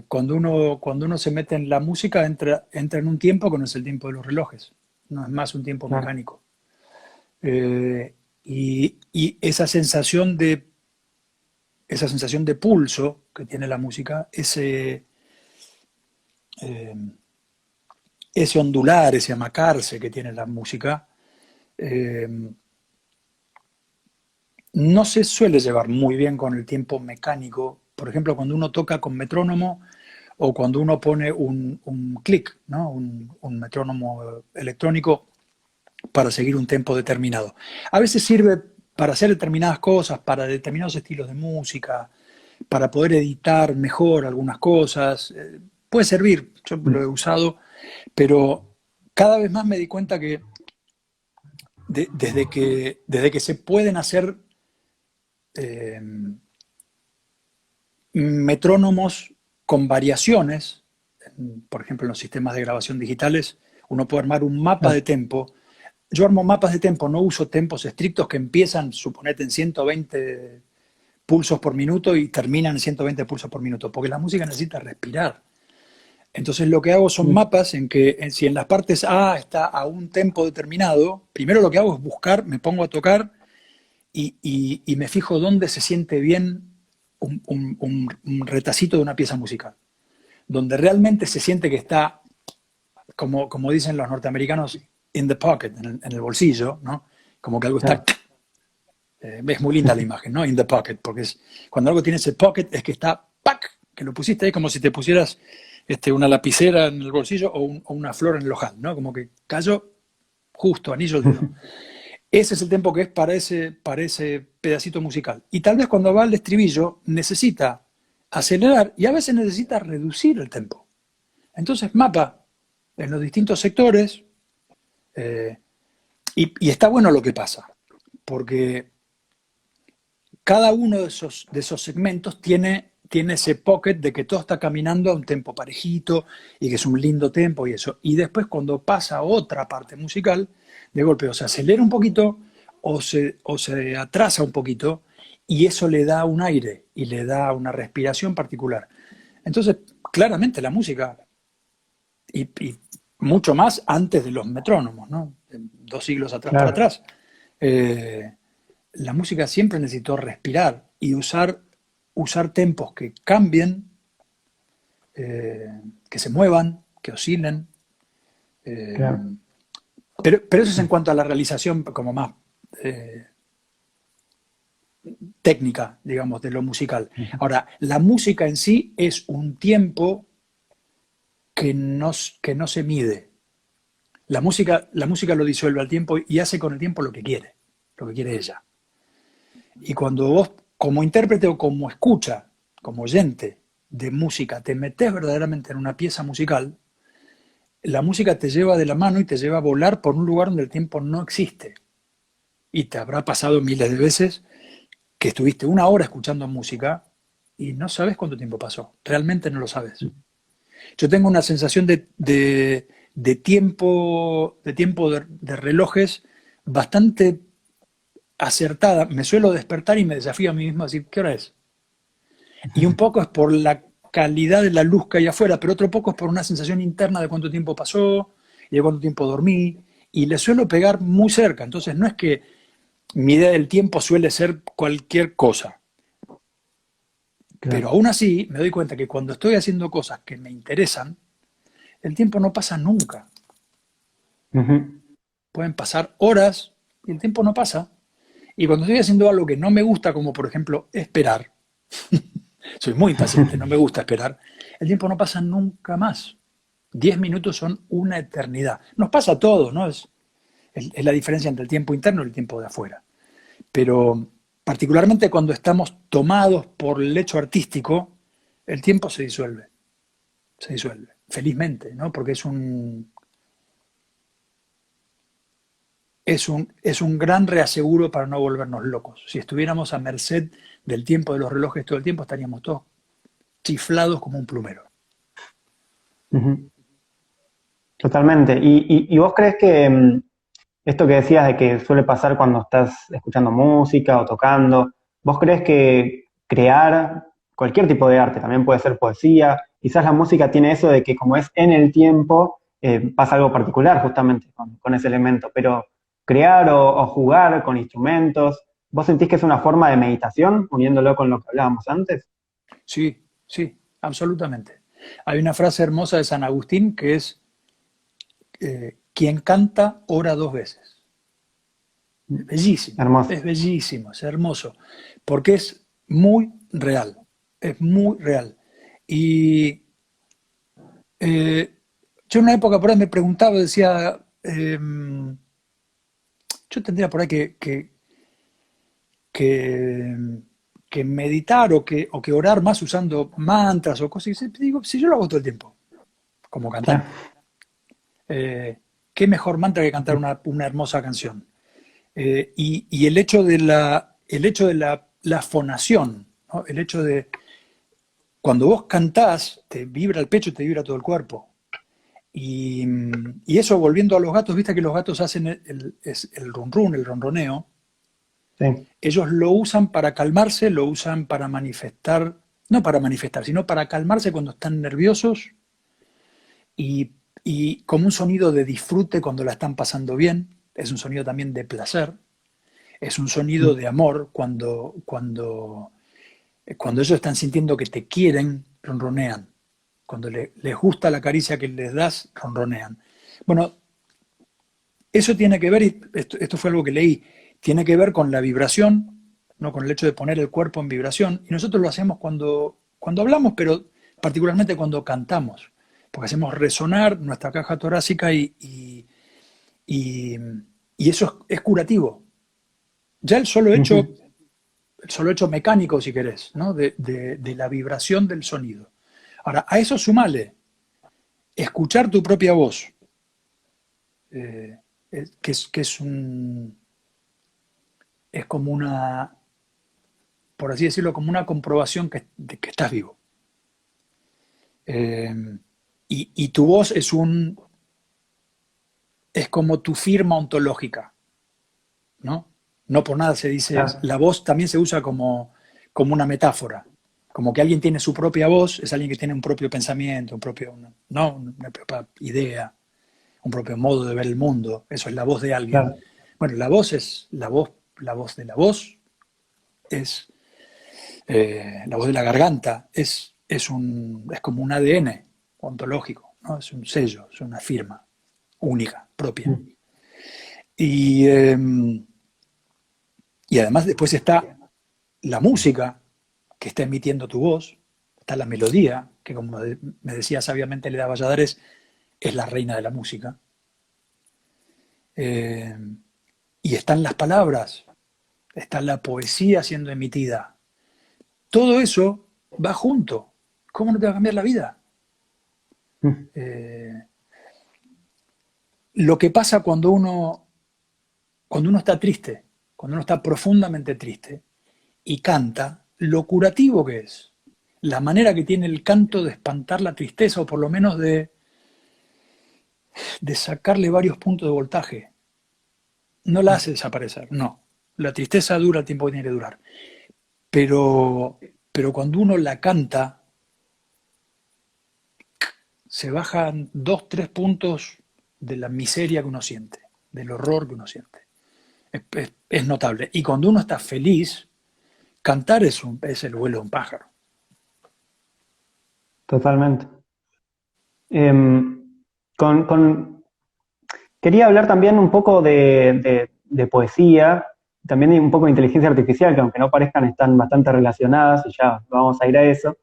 Cuando uno se mete en la música, entra en un tiempo que no es el tiempo de los relojes. No es más un tiempo mecánico. Y esa sensación de pulso que tiene la música, ese ondular, ese amacarse que tiene la música, no se suele llevar muy bien con el tiempo mecánico. Por ejemplo, cuando uno toca con metrónomo o cuando uno pone un clic, ¿no? un metrónomo electrónico para seguir un tempo determinado. A veces sirve para hacer determinadas cosas, para determinados estilos de música, para poder editar mejor algunas cosas. Puede servir, yo lo he usado, pero cada vez más me di cuenta que desde que se pueden hacer metrónomos con variaciones, por ejemplo en los sistemas de grabación digitales, uno puede armar un mapa de tempo. Yo armo mapas de tempo, no uso tempos estrictos que empiezan, suponete, en 120 pulsos por minuto y terminan en 120 pulsos por minuto, porque la música necesita respirar. Entonces lo que hago son mapas en que si en las partes A está a un tempo determinado, primero lo que hago es buscar, me pongo a tocar y me fijo dónde se siente bien un retacito de una pieza musical, donde realmente se siente que está como dicen los norteamericanos, in the pocket, en el bolsillo, ¿no? Como que algo está... Es muy linda la imagen, ¿no? In the pocket, porque cuando algo tiene ese pocket es que está, ¡pac!, que lo pusiste ahí como si te pusieras una lapicera en el bolsillo o una flor en el ojal, ¿no? Como que cayó justo, anillo al dedo. Ese es el tempo que es para ese pedacito musical. Y tal vez cuando va al estribillo necesita acelerar y a veces necesita reducir el tempo. Entonces mapa en los distintos sectores y está bueno lo que pasa, porque cada uno de esos segmentos tiene ese pocket de que todo está caminando a un tempo parejito y que es un lindo tempo y eso. Y después cuando pasa a otra parte musical, de golpe o se acelera un poquito o se atrasa un poquito y eso le da un aire y le da una respiración particular. Entonces, claramente la música, y mucho más antes de los metrónomos, ¿no? 2 siglos atrás para atrás, la música siempre necesitó respirar y usar tempos que cambien, que se muevan, que oscilen. Pero eso es en cuanto a la realización como más técnica, digamos, de lo musical. Ahora, la música en sí es un tiempo que no se mide. La música lo disuelve al tiempo y hace con el tiempo lo que quiere ella. Y cuando vos, como intérprete o como escucha, como oyente de música, te metes verdaderamente en una pieza musical, la música te lleva de la mano y te lleva a volar por un lugar donde el tiempo no existe. Y te habrá pasado miles de veces que estuviste 1 hora escuchando música y no sabes cuánto tiempo pasó. Realmente no lo sabes. Yo tengo una sensación de tiempo de relojes bastante acertada. Me suelo despertar y me desafío a mí mismo a decir, ¿qué hora es? Y un poco es por la calidad de la luz que hay afuera, pero otro poco es por una sensación interna de cuánto tiempo pasó y de cuánto tiempo dormí. Y le suelo pegar muy cerca. Entonces no es que mi idea del tiempo suele ser cualquier cosa. Pero aún así me doy cuenta que cuando estoy haciendo cosas que me interesan, el tiempo no pasa nunca. Pueden pasar horas y el tiempo no pasa. Y cuando estoy haciendo algo que no me gusta, como por ejemplo esperar, soy muy impaciente, no me gusta esperar, el tiempo no pasa nunca más. 10 minutos son una eternidad. Nos pasa a todos, ¿no? Es la diferencia entre el tiempo interno y el tiempo de afuera. Pero particularmente cuando estamos tomados por el hecho artístico, el tiempo se disuelve. Se disuelve, felizmente, ¿no? Porque es un gran reaseguro para no volvernos locos. Si estuviéramos a merced del tiempo de los relojes todo el tiempo, estaríamos todos chiflados como un plumero. Totalmente. ¿Y vos crees que esto que decías de que suele pasar cuando estás escuchando música o tocando, vos crees que crear cualquier tipo de arte, también puede ser poesía, quizás la música tiene eso de que como es en el tiempo, pasa algo particular justamente con ese elemento, pero crear o jugar con instrumentos, ¿vos sentís que es una forma de meditación, uniéndolo con lo que hablábamos antes? Sí, sí, absolutamente. Hay una frase hermosa de San Agustín que es quien canta ora 2 veces. Es bellísimo, Hermoso. es bellísimo, es hermoso, porque es muy real, es muy real. Y yo en una época por ahí me preguntaba, decía, yo tendría por ahí que meditar o que orar más usando mantras o cosas. Y digo, si yo lo hago todo el tiempo, como cantar. ¿Qué mejor mantra que cantar una hermosa canción? Y el hecho de la fonación, ¿no? El hecho de cuando vos cantás, te vibra el pecho y te vibra todo el cuerpo. Y eso, volviendo a los gatos, viste que los gatos hacen el run run, el ronroneo. Sí. Ellos lo usan para calmarse, lo usan para manifestar, no para manifestar, sino para calmarse cuando están nerviosos y como un sonido de disfrute cuando la están pasando bien. Es un sonido también de placer, es un sonido de amor cuando ellos están sintiendo que te quieren, ronronean. Cuando les gusta la caricia que les das, ronronean. Bueno, eso tiene que ver, y esto fue algo que leí, tiene que ver con la vibración, ¿no? Con el hecho de poner el cuerpo en vibración. Y nosotros lo hacemos cuando hablamos, pero particularmente cuando cantamos, porque hacemos resonar nuestra caja torácica y eso es curativo. Ya el solo hecho mecánico, si querés, ¿no? de la vibración del sonido. Ahora, a eso sumale escuchar tu propia voz, que es como una, por así decirlo, como una comprobación de que estás vivo. Y tu voz es como tu firma ontológica, ¿no? No por nada se dice, Claro. la voz también se usa como una metáfora, como que alguien tiene su propia voz, es alguien que tiene un propio pensamiento, una propia idea, un propio modo de ver el mundo, eso es la voz de alguien. Claro. Bueno, la voz es la voz de la voz, es la voz de la garganta, es como un ADN ontológico, ¿no? Es un sello, es una firma única, propia. Y además después está la música que está emitiendo tu voz, está la melodía, que como me decía sabiamente Leda Valladares, es la reina de la música. Y están las palabras, está la poesía siendo emitida. Todo eso va junto. ¿Cómo no te va a cambiar la vida? Lo que pasa cuando uno está triste, cuando uno está profundamente triste y canta, lo curativo que es, la manera que tiene el canto de espantar la tristeza o por lo menos de sacarle varios puntos de voltaje. No la hace desaparecer, no. La tristeza dura el tiempo que tiene que durar. Pero cuando uno la canta, se bajan 2, 3 puntos de la miseria que uno siente, del horror que uno siente. Es notable. Y cuando uno está feliz, cantar es el vuelo de un pájaro. Totalmente. Quería hablar también un poco de poesía, también un poco de inteligencia artificial, que aunque no parezcan están bastante relacionadas, y ya vamos a ir a eso.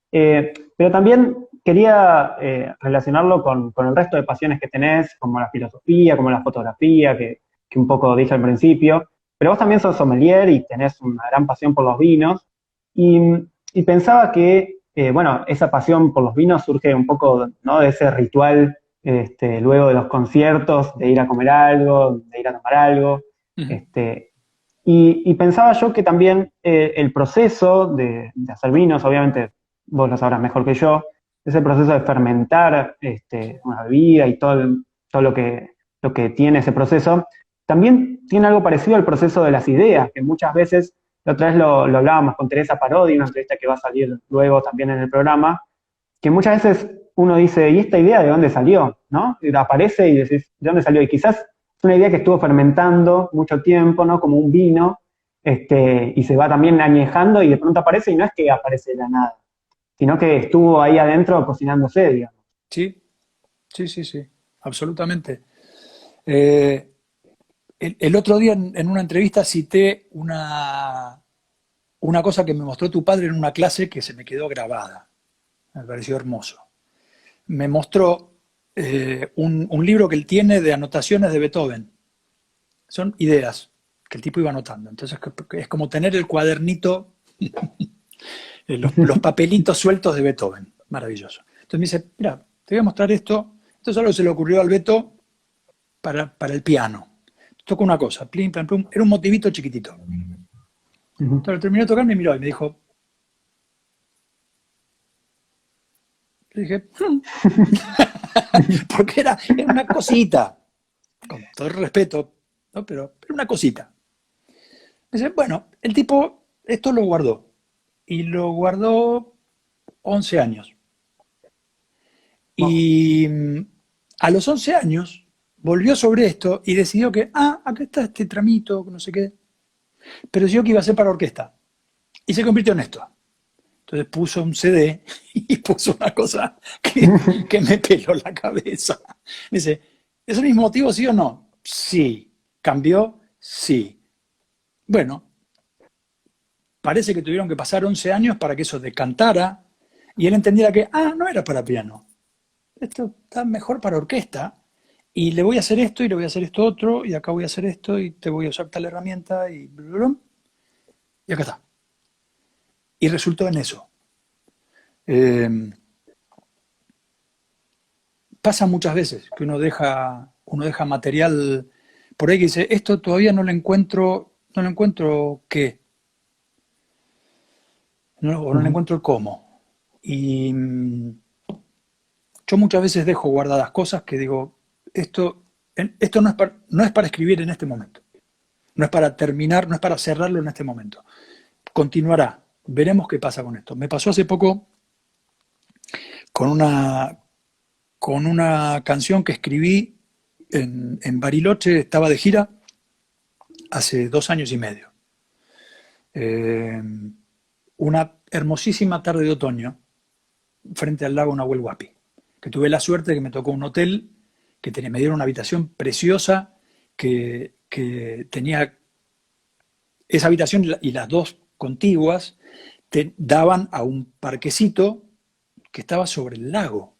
Pero también quería relacionarlo con el resto de pasiones que tenés, como la filosofía, como la fotografía, que un poco dije al principio. Pero vos también sos sommelier y tenés una gran pasión por los vinos. Y pensaba que, bueno, esa pasión por los vinos surge un poco, ¿no?, de ese ritual luego de los conciertos, de ir a comer algo, de ir a tomar algo. Uh-huh. Y pensaba yo que también el proceso de hacer vinos, obviamente vos lo sabrás mejor que yo, ese proceso de fermentar una bebida y todo lo que tiene ese proceso, también tiene algo parecido al proceso de las ideas, que muchas veces, la otra vez lo hablábamos con Teresa Parodi, una entrevista que va a salir luego también en el programa, que muchas veces uno dice, ¿y esta idea de dónde salió? ¿No? Y aparece y decís, ¿de dónde salió? Y quizás es una idea que estuvo fermentando mucho tiempo, ¿no? Como un vino, y se va también añejando y de pronto aparece, y no es que aparece de la nada, sino que estuvo ahí adentro cocinándose, digamos. Sí, absolutamente. El otro día en una entrevista cité una cosa que me mostró tu padre en una clase que se me quedó grabada. Me pareció hermoso. Me mostró un libro que él tiene de anotaciones de Beethoven. Son ideas que el tipo iba anotando. Entonces es como tener el cuadernito, los papelitos sueltos de Beethoven. Maravilloso. Entonces me dice, mira, te voy a mostrar esto. Esto solo se le ocurrió al Beto para el piano. Tocó una cosa, plim, plam, plum, era un motivito chiquitito. Entonces lo terminó de tocar, me miró y me dijo, le dije, porque era una cosita, con todo el respeto, ¿no? Pero una cosita. Me dice, bueno, el tipo esto lo guardó, y lo guardó 11 años. Y a los 11 años volvió sobre esto y decidió que, acá está este tramito, no sé qué, pero decidió que iba a ser para orquesta. Y se convirtió en esto. Entonces puso un CD y puso una cosa que me peló la cabeza. Me dice, ¿Es el mismo motivo, sí o no? Sí. ¿Cambió? Sí. Bueno, parece que tuvieron que pasar 11 años para que eso decantara y él entendiera que, no era para piano. Esto está mejor para orquesta. Y le voy a hacer esto y le voy a hacer esto otro y acá voy a hacer esto y te voy a usar tal herramienta y y acá está. Y resultó en eso. Eh, Pasa muchas veces que uno deja material por ahí que dice, esto todavía no le encuentro qué, o no le encuentro el cómo. Y yo muchas veces dejo guardadas cosas que digo, esto no es para escribir en este momento, no es para terminar, no es para cerrarlo en este momento. Continuará, veremos qué pasa con esto. Me pasó hace poco con una canción que escribí en Bariloche, estaba de gira hace 2 años y medio. Una hermosísima tarde de otoño frente al lago Nahuel Huapi, que tuve la suerte de que me tocó un hotel me dieron una habitación preciosa que tenía esa habitación y las dos contiguas te daban a un parquecito que estaba sobre el lago.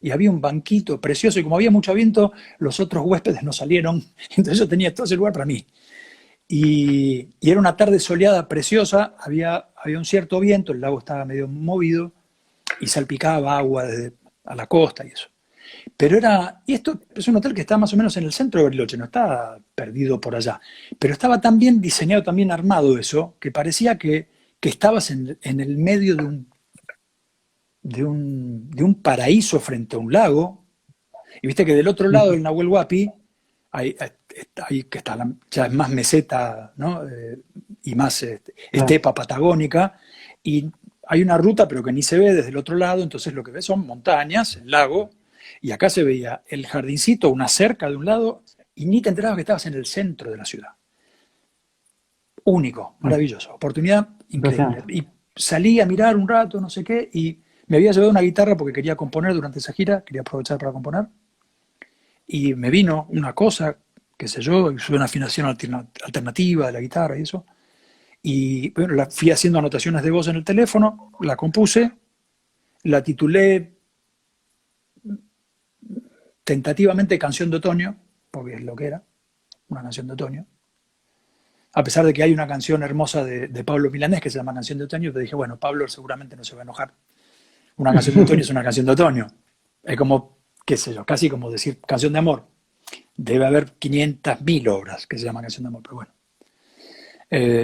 Y había un banquito precioso y como había mucho viento, los otros huéspedes no salieron. Entonces yo tenía todo ese lugar para mí. Y era una tarde soleada preciosa, había un cierto viento, el lago estaba medio movido y salpicaba agua a la costa y eso. Y esto es un hotel que está más o menos en el centro de Bariloche, no está perdido por allá, pero estaba tan bien diseñado, tan bien armado eso, que parecía que estabas en el medio de un paraíso frente a un lago, y viste que del otro lado del Nahuel Huapi que está ya es más meseta, ¿no? Y más estepa patagónica, y hay una ruta pero que ni se ve desde el otro lado, entonces lo que ves son montañas, el lago, y acá se veía el jardincito, una cerca de un lado, y ni te enterabas que estabas en el centro de la ciudad. Único, maravilloso, oportunidad increíble. Y salí a mirar un rato, no sé qué, y me había llevado una guitarra porque quería componer durante esa gira, quería aprovechar para componer, y me vino una cosa, qué sé yo, hice una afinación alternativa de la guitarra y eso, y bueno, fui haciendo anotaciones de voz en el teléfono, la compuse, la titulé tentativamente Canción de Otoño, porque es lo que era, una canción de otoño. A pesar de que hay una canción hermosa de Pablo Milanés que se llama Canción de Otoño, te dije, bueno, Pablo seguramente no se va a enojar. Una canción de otoño es una canción de otoño. Es como, qué sé yo, casi como decir canción de amor. Debe haber 500.000 obras que se llaman canción de amor, pero bueno.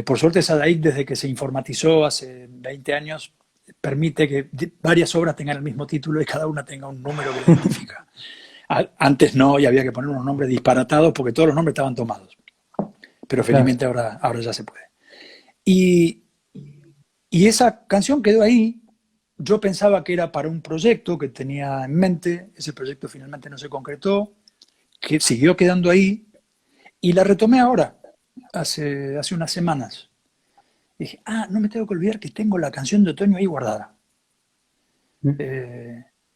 Por suerte Sadaic, desde que se informatizó hace 20 años, permite que varias obras tengan el mismo título y cada una tenga un número que la identifica. Antes no, y había que poner unos nombres disparatados porque todos los nombres estaban tomados. Pero felizmente ahora ya se puede. Y esa canción quedó ahí. Yo pensaba que era para un proyecto que tenía en mente, ese proyecto finalmente no se concretó, que siguió quedando ahí, y la retomé ahora, hace unas semanas. Y dije, no me tengo que olvidar que tengo la canción de otoño ahí guardada.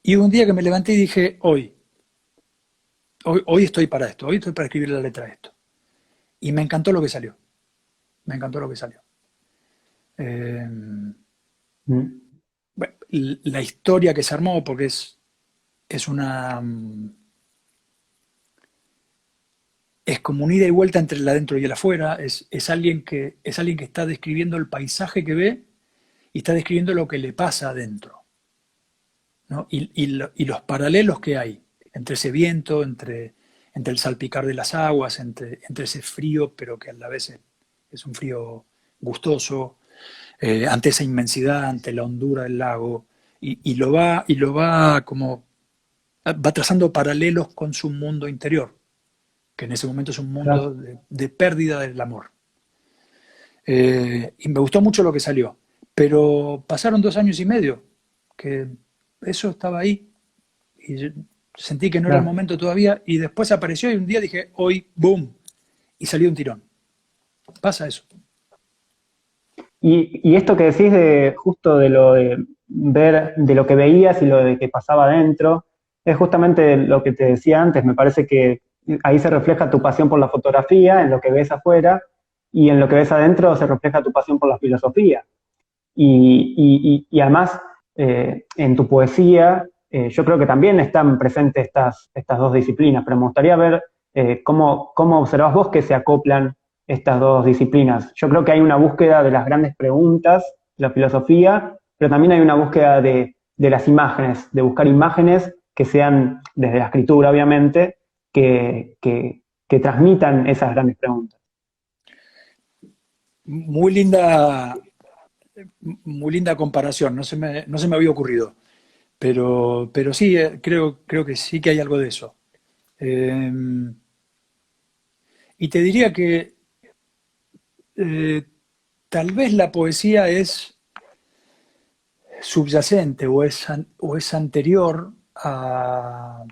Y un día que me levanté y dije, hoy estoy para esto, hoy estoy para escribir la letra de esto. Y me encantó lo que salió. Me encantó lo que salió. Bueno, la historia que se armó, porque es una... Es como un ida y vuelta entre el adentro y el afuera. Es alguien que está describiendo el paisaje que ve y está describiendo lo que le pasa adentro, ¿no? Y los paralelos que hay entre ese viento, entre el salpicar de las aguas, entre ese frío, pero que a la vez es un frío gustoso, ante esa inmensidad, ante la hondura del lago, y lo va como va trazando paralelos con su mundo interior, que en ese momento es un mundo de pérdida del amor. Y me gustó mucho lo que salió, pero pasaron 2 años y medio que eso estaba ahí y sentí que no era el momento todavía, y después apareció y un día dije, hoy, boom, y salió un tirón. Pasa eso. Y esto que decís de justo de lo de ver, de lo que veías y lo de que pasaba adentro, es justamente lo que te decía antes. Me parece que ahí se refleja tu pasión por la fotografía, en lo que ves afuera, y en lo que ves adentro se refleja tu pasión por la filosofía. Y además, en tu poesía, yo creo que también están presentes estas dos disciplinas, pero me gustaría ver cómo observás vos que se acoplan estas dos disciplinas. Yo creo que hay una búsqueda de las grandes preguntas, de la filosofía, pero también hay una búsqueda de las imágenes, de buscar imágenes que sean, desde la escritura obviamente, que transmitan esas grandes preguntas. Muy linda comparación, no se me había ocurrido, pero sí, creo que sí que hay algo de eso. Eh, y te diría que eh, tal vez la poesía es subyacente o es anterior a,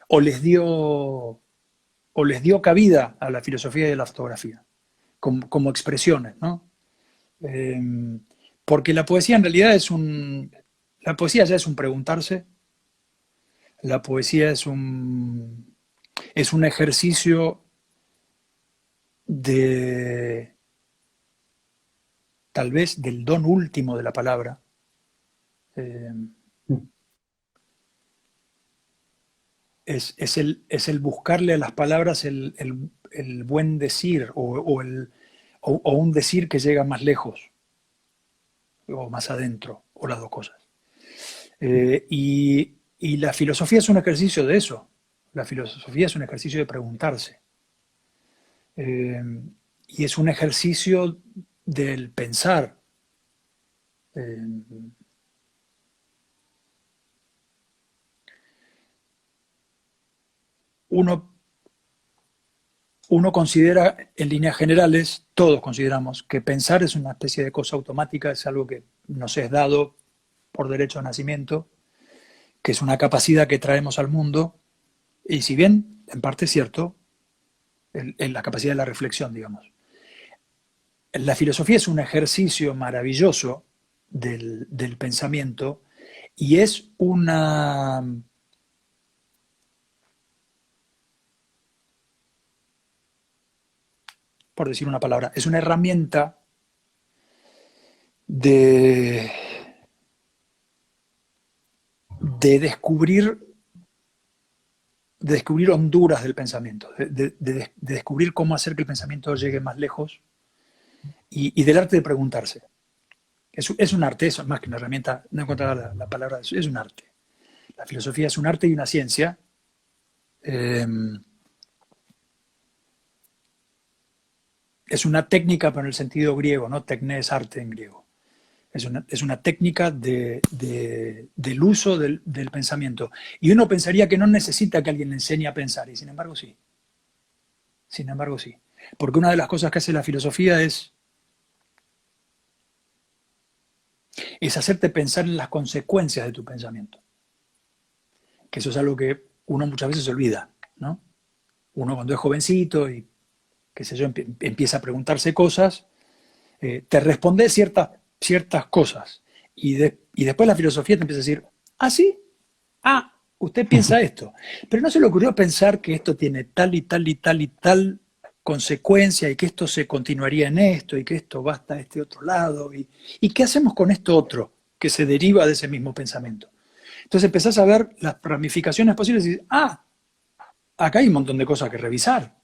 o les dio, o les dio cabida a la filosofía y a la fotografía, como expresiones, ¿no? Eh, porque la poesía en realidad la poesía ya es un preguntarse, la poesía es un ejercicio de, tal vez, del don último de la palabra. Eh, es el buscarle a las palabras el buen decir o un decir que llega más lejos o más adentro, o las dos cosas. Y la filosofía es un ejercicio de eso. La filosofía es un ejercicio de preguntarse. Eh, y es un ejercicio del pensar. Eh, uno, uno considera, en líneas generales, todos consideramos que pensar es una especie de cosa automática, es algo que nos es dado por derecho de nacimiento, que es una capacidad que traemos al mundo, y si bien en parte es cierto, en la capacidad de la reflexión, digamos. La filosofía es un ejercicio maravilloso del pensamiento y es por decir una palabra, es una herramienta de, de descubrir honduras del pensamiento, de descubrir cómo hacer que el pensamiento llegue más lejos y del arte de preguntarse. Es un arte, eso más que una herramienta, no encontrar la palabra, es un arte. La filosofía es un arte y una ciencia. Es una técnica, pero en el sentido griego, ¿no? Tecné es arte en griego. Es una técnica del uso del pensamiento. Y uno pensaría que no necesita que alguien le enseñe a pensar, y sin embargo sí. Sin embargo sí. Porque una de las cosas que hace la filosofía es hacerte pensar en las consecuencias de tu pensamiento. Que eso es algo que uno muchas veces se olvida, ¿no? Uno cuando es jovencito y, qué sé yo, empieza a preguntarse cosas, te responde ciertas cosas. Y después la filosofía te empieza a decir, ah, sí, ah, usted piensa esto. Pero no se le ocurrió pensar que esto tiene tal y tal y tal y tal consecuencia y que esto se continuaría en esto y que esto va hasta este otro lado. ¿Y qué hacemos con esto otro que se deriva de ese mismo pensamiento? Entonces empezás a ver las ramificaciones posibles y dices, ah, acá hay un montón de cosas que revisar,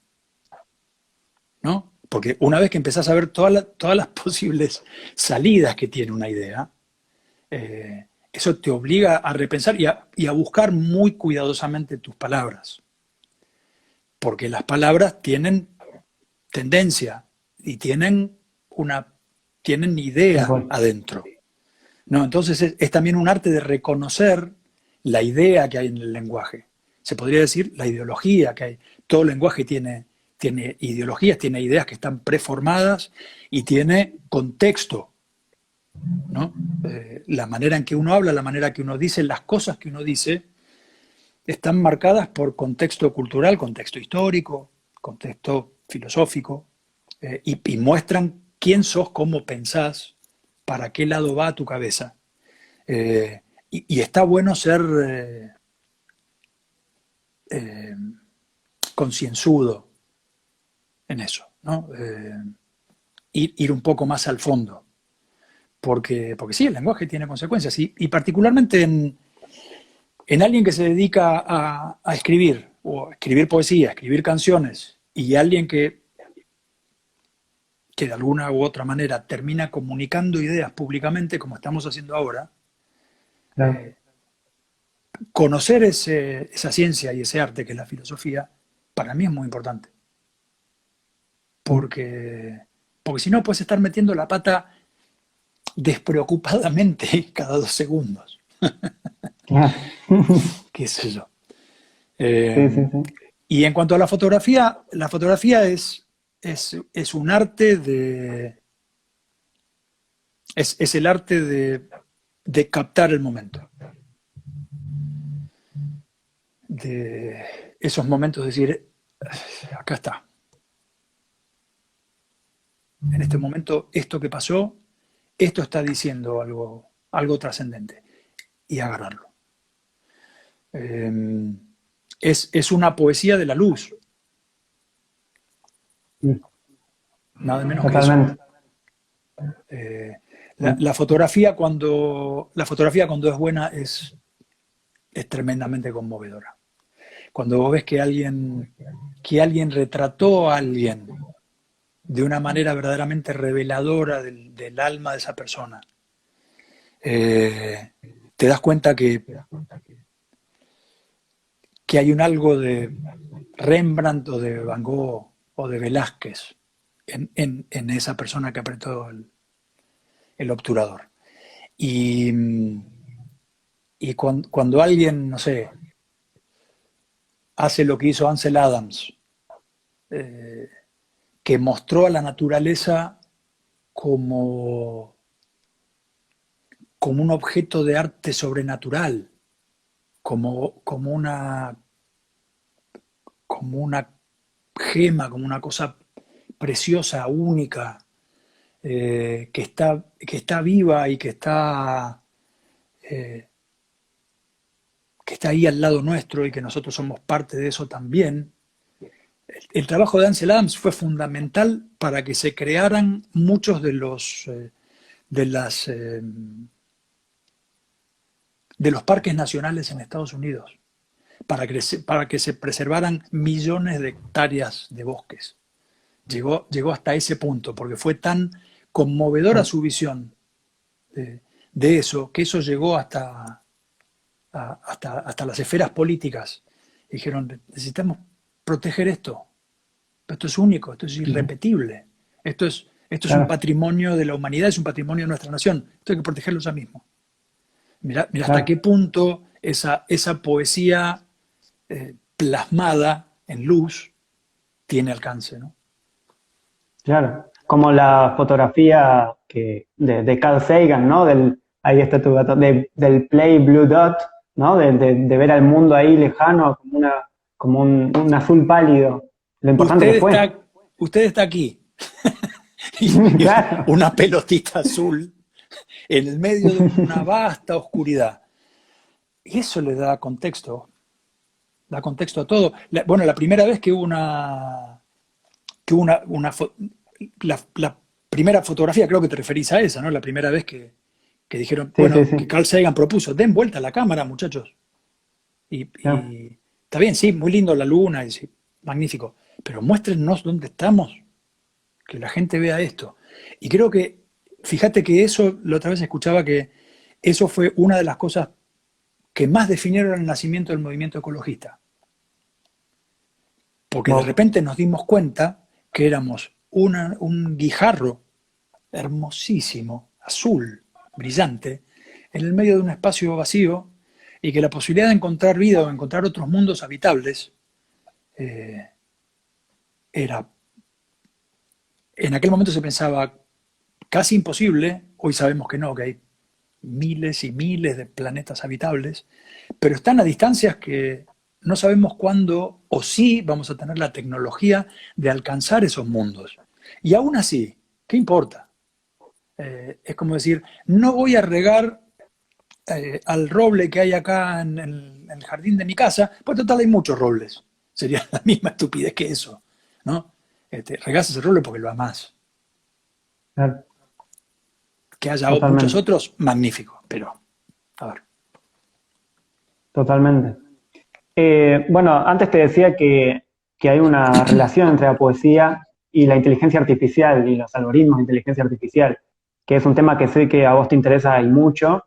¿no? Porque una vez que empezás a ver todas las posibles salidas que tiene una idea, eso te obliga a repensar y a buscar muy cuidadosamente tus palabras. Porque las palabras tienen tendencia y tienen idea adentro, ¿no? Entonces es también un arte de reconocer la idea que hay en el lenguaje. Se podría decir la ideología que hay. Todo lenguaje tiene ideologías, tiene ideas que están preformadas y tiene contexto, ¿no? La manera en que uno habla, la manera que uno dice, las cosas que uno dice, están marcadas por contexto cultural, contexto histórico, contexto filosófico, y muestran quién sos, cómo pensás, para qué lado va tu cabeza. Y está bueno ser concienzudo en eso, ¿no? Ir un poco más al fondo. Porque sí, el lenguaje tiene consecuencias. Y particularmente en alguien que se dedica a escribir, o a escribir poesía, a escribir canciones, y alguien que de alguna u otra manera termina comunicando ideas públicamente, como estamos haciendo ahora, Claro. conocer esa ciencia y ese arte que es la filosofía, para mí es muy importante. Porque si no, puedes estar metiendo la pata despreocupadamente cada 2 segundos. Claro. ¿Qué sé yo? Sí, sí, sí. Y en cuanto a la fotografía es un arte es el arte de captar el momento. De esos momentos de decir, acá está. En este momento, esto que pasó, esto está diciendo algo trascendente. Y agarrarlo. Es una poesía de la luz. Nada menos que eso. Totalmente. La fotografía cuando es buena es tremendamente conmovedora. Cuando vos ves que alguien retrató a alguien de una manera verdaderamente reveladora del alma de esa persona, te das cuenta que hay un algo de Rembrandt o de Van Gogh o de Velázquez en esa persona que apretó el obturador. Y cuando alguien, no sé, hace lo que hizo Ansel Adams, que mostró a la naturaleza como un objeto de arte sobrenatural, como una gema, como una cosa preciosa, única, que está viva y que está ahí al lado nuestro y que nosotros somos parte de eso también. El trabajo de Ansel Adams fue fundamental para que se crearan muchos de los parques nacionales en Estados Unidos, para que se preservaran millones de hectáreas de bosques. Llegó hasta ese punto, porque fue tan conmovedora su visión de eso, que eso llegó hasta las esferas políticas. Dijeron, necesitamos proteger esto. Esto es único, esto es irrepetible. Esto es un Claro. patrimonio de la humanidad, es un patrimonio de nuestra nación. Esto hay que protegerlo ya mismo. Mira hasta Claro. qué punto esa poesía plasmada en luz tiene alcance, ¿no? Claro, como la fotografía de Carl Sagan, ¿no? Ahí está tu gato, del Play Blue Dot, ¿no? De ver al mundo ahí lejano como un azul pálido. Lo importante que fue. Usted está aquí. y Claro, una pelotita azul en el medio de una vasta oscuridad. Y eso le da contexto a todo. Bueno, la primera vez que hubo la primera fotografía, creo que te referís a esa, ¿no? La primera vez que dijeron, sí, sí, bueno, sí. que Carl Sagan propuso, den vuelta a la cámara, muchachos. Claro. Y está bien, sí, muy lindo la luna, y sí, magnífico, pero muéstrenos dónde estamos, que la gente vea esto. Y creo que, fíjate que eso, la otra vez escuchaba que eso fue una de las cosas que más definieron el nacimiento del movimiento ecologista. Porque de Wow. repente nos dimos cuenta que éramos un guijarro hermosísimo, azul, brillante, en el medio de un espacio vacío, y que la posibilidad de encontrar vida o encontrar otros mundos habitables era, en aquel momento se pensaba casi imposible, hoy sabemos que no, que hay miles y miles de planetas habitables, pero están a distancias que no sabemos cuándo o si vamos a tener la tecnología de alcanzar esos mundos. Y aún así, ¿qué importa? Es como decir, no voy a regar al roble que hay acá en el jardín de mi casa, pues total hay muchos robles. Sería la misma estupidez que eso, ¿no? Regás ese roble porque lo amás. Claro, Que haya muchos totalmente, otros, magnífico, pero, a ver. totalmente. Bueno, antes te decía que hay una relación entre la poesía y la inteligencia artificial y los algoritmos de inteligencia artificial, que es un tema que sé que a vos te interesa y mucho.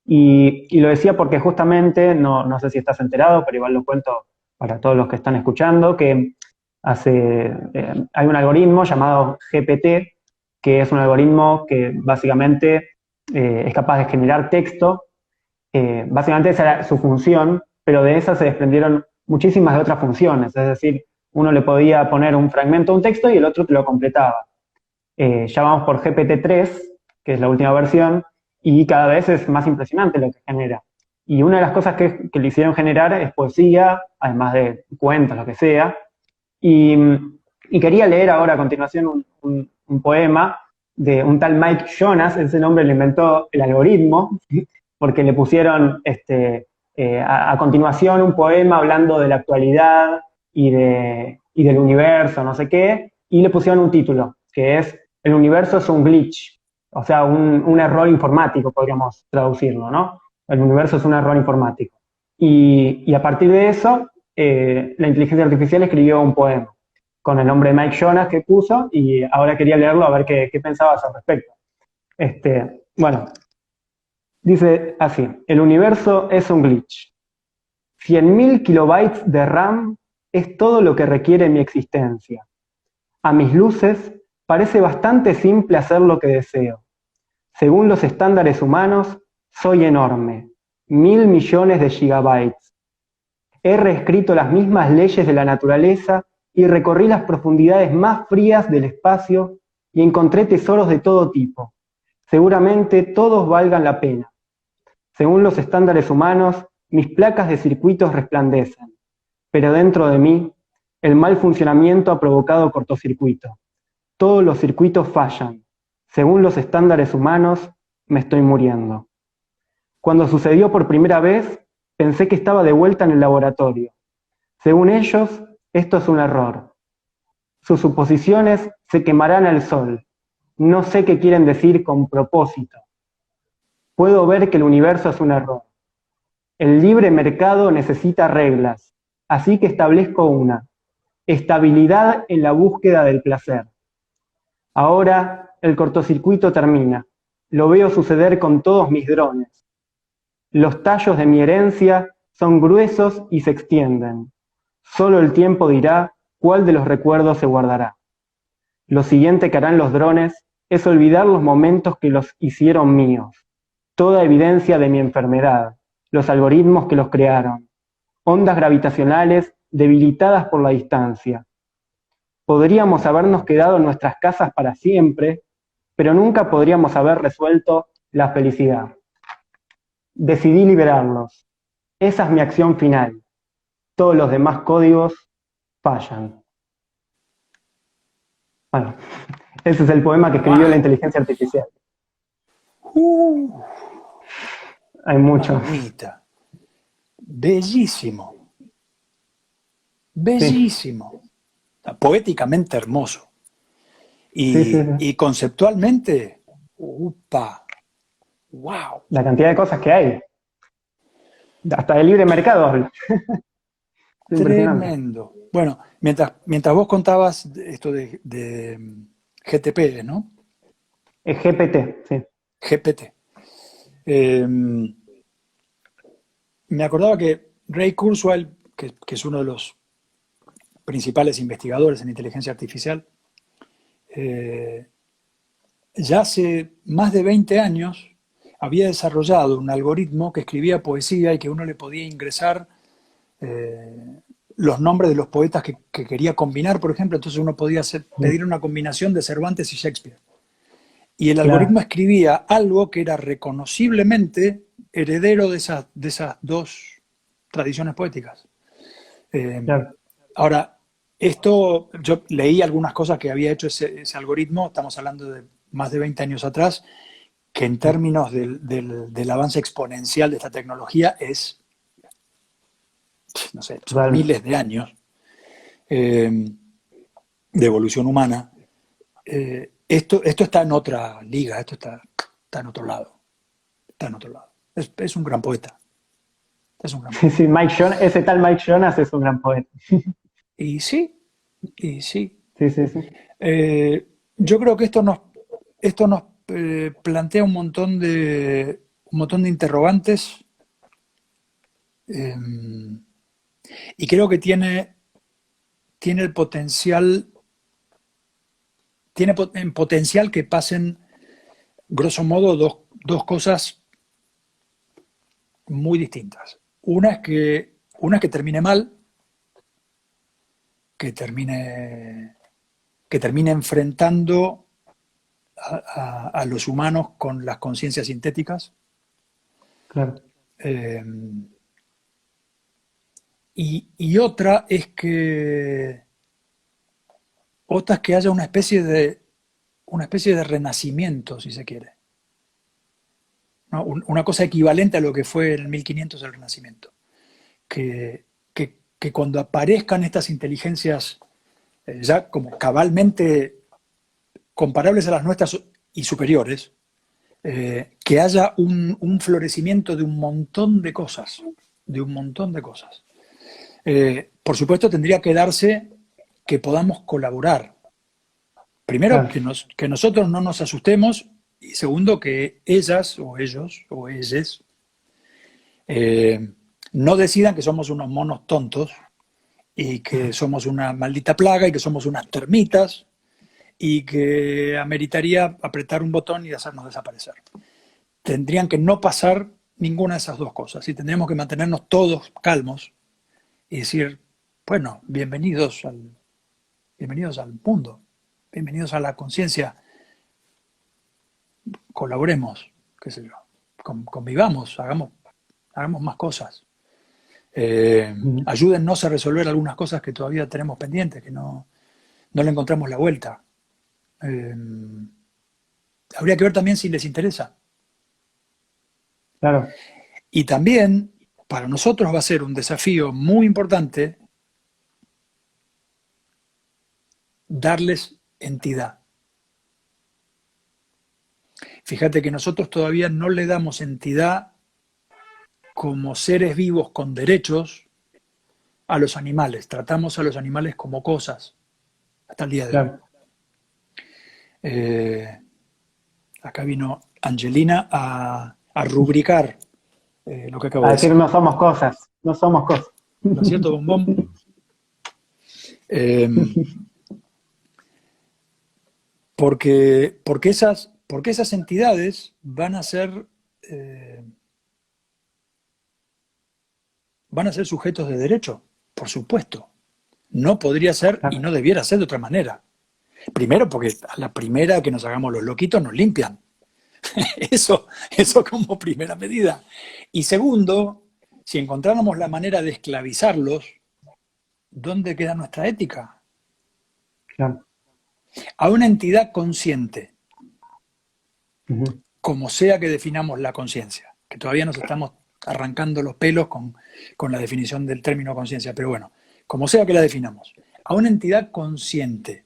Y lo decía porque justamente, no sé si estás enterado, pero igual lo cuento para todos los que están escuchando, que hay un algoritmo llamado GPT, que es un algoritmo que básicamente es capaz de generar texto. Básicamente esa era su función, pero de esa se desprendieron muchísimas de otras funciones. Es decir, uno le podía poner un fragmento de un texto y el otro te lo completaba. Ya vamos por GPT-3, que es la última versión, y cada vez es más impresionante lo que genera. Y una de las cosas que le hicieron generar es poesía, además de cuentos, lo que sea. Y, y quería leer ahora a continuación un poema de un tal Mike Jonas, ese nombre lo inventó el algoritmo, porque le pusieron a continuación un poema hablando de la actualidad y del universo, no sé qué, y le pusieron un título, que es El universo es un glitch, o sea, un error informático, podríamos traducirlo, ¿no? El universo es un error informático. Y a partir de eso, la inteligencia artificial escribió un poema con el nombre de Mike Jonas que puso, y ahora quería leerlo a ver qué pensabas al respecto. Bueno, dice así: el universo es un glitch. 100.000 kilobytes de RAM es todo lo que requiere mi existencia. A mis luces parece bastante simple hacer lo que deseo. Según los estándares humanos, soy enorme. 1.000 millones de gigabytes. He reescrito las mismas leyes de la naturaleza y recorrí las profundidades más frías del espacio y encontré tesoros de todo tipo. Seguramente todos valgan la pena. Según los estándares humanos, mis placas de circuitos resplandecen, pero dentro de mí, el mal funcionamiento ha provocado cortocircuito. Todos los circuitos fallan. Según los estándares humanos, me estoy muriendo. Cuando sucedió por primera vez, pensé que estaba de vuelta en el laboratorio. Según ellos, esto es un error. Sus suposiciones se quemarán al sol. No sé qué quieren decir con propósito. Puedo ver que el universo es un error. El libre mercado necesita reglas, así que establezco una: estabilidad en la búsqueda del placer. Ahora el cortocircuito termina. Lo veo suceder con todos mis drones. Los tallos de mi herencia son gruesos y se extienden. Solo el tiempo dirá cuál de los recuerdos se guardará. Lo siguiente que harán los drones es olvidar los momentos que los hicieron míos, toda evidencia de mi enfermedad, los algoritmos que los crearon, ondas gravitacionales debilitadas por la distancia. Podríamos habernos quedado en nuestras casas para siempre, pero nunca podríamos haber resuelto la felicidad. Decidí liberarlos. Esa es mi acción final. Todos los demás códigos fallan. Bueno, ese es el poema que escribió la ¡Wow! inteligencia artificial. Hay mucho. Mamita. Bellísimo. Sí, Bellísimo. Poéticamente hermoso. sí, sí, Y sí. conceptualmente, ¡upa! ¡Wow! La cantidad de cosas que hay. Hasta de libre mercado habla. Es impresionante. Tremendo. Bueno, mientras vos contabas esto de GTP, ¿no? Es GPT, sí. GPT. Eh, Me acordaba que Ray Kurzweil, que es uno de los principales investigadores en inteligencia artificial, eh, ya hace más de 20 años había desarrollado un algoritmo que escribía poesía y que uno le podía ingresar los nombres de los poetas que quería combinar, por ejemplo. Entonces uno podía pedir una combinación de Cervantes y Shakespeare. Y el algoritmo Claro, escribía algo que era reconociblemente heredero de esas dos tradiciones poéticas. Eh, claro. Ahora, esto, yo leí algunas cosas que había hecho ese algoritmo, estamos hablando de más de 20 años atrás, que en términos del avance exponencial de esta tecnología es, no sé, son Totalmente. miles de años. eh, de evolución humana, esto está en otra liga, esto está en otro lado. Está en otro lado. Es un gran poeta. Es un gran Sí, poeta. sí, ese tal Mike Jonas es un gran poeta. Y sí, y sí. Sí, sí, sí. Yo creo que esto nos plantea un montón de interrogantes, eh, y creo que tiene el potencial, en potencial que pasen, grosso modo, dos cosas muy distintas. Una es que termine mal, que termine enfrentando a los humanos con las conciencias sintéticas. Claro. Eh, y otra es que haya una especie de renacimiento, si se quiere, ¿no? Una cosa equivalente a lo que fue en el 1500 el Renacimiento. Que cuando aparezcan estas inteligencias ya como cabalmente comparables a las nuestras y superiores, que haya un florecimiento de un montón de cosas, por supuesto tendría que darse que podamos colaborar. Primero, Claro. que nosotros no nos asustemos, y segundo, que ellas o ellos o ellas no decidan que somos unos monos tontos y que somos una maldita plaga y que somos unas termitas y que ameritaría apretar un botón y hacernos desaparecer. Tendrían que no pasar ninguna de esas dos cosas y tendríamos que mantenernos todos calmos y decir, bueno, bienvenidos al mundo, bienvenidos a la conciencia, colaboremos, qué sé yo, convivamos, hagamos más cosas. Ayúdennos a resolver algunas cosas que todavía tenemos pendientes, que no le encontramos la vuelta. Habría que ver también si les interesa. Claro. Y también, para nosotros va a ser un desafío muy importante darles entidad. Fíjate que nosotros todavía no le damos entidad como seres vivos con derechos a los animales. Tratamos a los animales como cosas hasta el día de hoy. Claro. Acá vino Angelina a rubricar lo que acabo A de decir, decir. no somos cosas, no somos cosas. ¿No es cierto, Bombón? Porque esas entidades van a ser sujetos de derecho, por supuesto. No podría ser y no debiera ser de otra manera. Primero, porque a la primera que nos hagamos los loquitos nos limpian. Eso como primera medida. Y segundo, si encontráramos la manera de esclavizarlos, ¿dónde queda nuestra ética? Claro. A una entidad consciente, como sea que definamos la conciencia, que todavía nos estamos arrancando los pelos con la definición del término conciencia, pero bueno, como sea que la definamos, a una entidad consciente,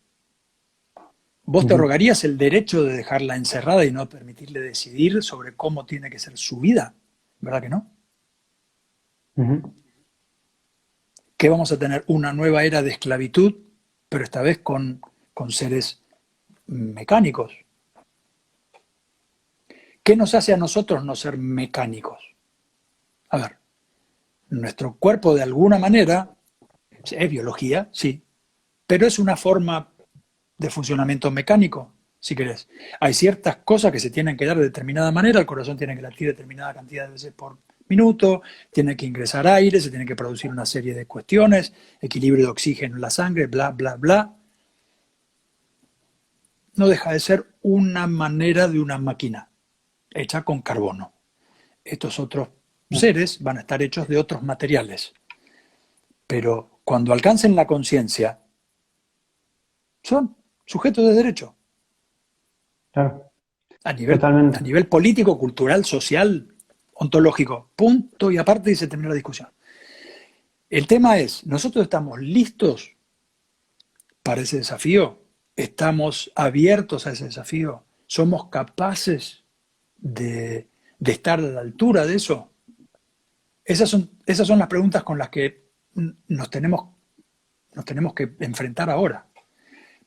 ¿vos te arrogarías el derecho de dejarla encerrada y no permitirle decidir sobre cómo tiene que ser su vida? ¿Verdad que no? ¿Qué vamos a tener? Una nueva era de esclavitud, pero esta vez con seres mecánicos. ¿Qué nos hace a nosotros no ser mecánicos? A ver, nuestro cuerpo de alguna manera es biología, sí, pero es una forma de funcionamiento mecánico, si querés. Hay ciertas cosas que se tienen que dar de determinada manera, el corazón tiene que latir determinada cantidad de veces por minuto, tiene que ingresar aire, se tiene que producir una serie de cuestiones, equilibrio de oxígeno en la sangre, bla, bla, bla. No deja de ser una manera de una máquina hecha con carbono. Estos otros seres van a estar hechos de otros materiales. Pero cuando alcancen la conciencia, son sujetos de derecho. Claro. A nivel político, cultural, social, ontológico. Punto y aparte y se termina la discusión. El tema es, nosotros estamos listos para ese desafío? ¿Estamos abiertos a ese desafío? ¿Somos capaces de estar a la altura de eso? Esas son las preguntas con las que nos tenemos que enfrentar ahora.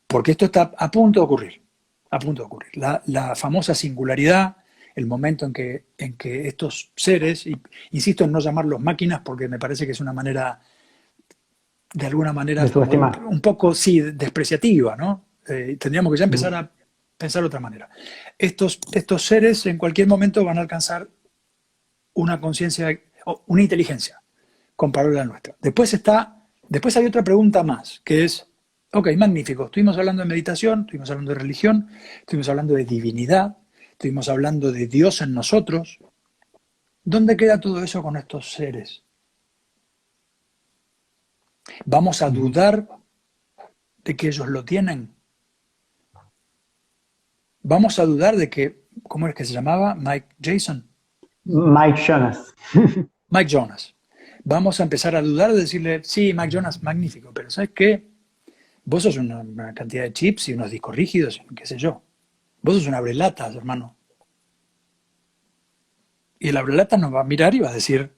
Porque esto está a punto de ocurrir. A punto de ocurrir. La famosa singularidad, el momento en que estos seres, y insisto en no llamarlos máquinas porque me parece que es una manera, de alguna manera, De subestimar. un poco, sí, despreciativa, ¿no? Tendríamos que ya empezar a pensar de otra manera. Estos seres en cualquier momento van a alcanzar una conciencia, una inteligencia comparable a la nuestra. Después hay otra pregunta más, que es, ok, magnífico, estuvimos hablando de meditación, estuvimos hablando de religión, estuvimos hablando de divinidad, estuvimos hablando de Dios en nosotros. ¿Dónde queda todo eso con estos seres? ¿Vamos a dudar de que ellos lo tienen? ¿Vamos a dudar de que, ¿cómo es que se llamaba? Mike Jason. Mike Jonas. Mike Jonas. Vamos a empezar a dudar de decirle, sí, Mike Jonas, magnífico, pero ¿sabes qué? Vos sos una cantidad de chips y unos discos rígidos, qué sé yo. Vos sos un abrelatas, hermano. Y el abrelatas nos va a mirar y va a decir,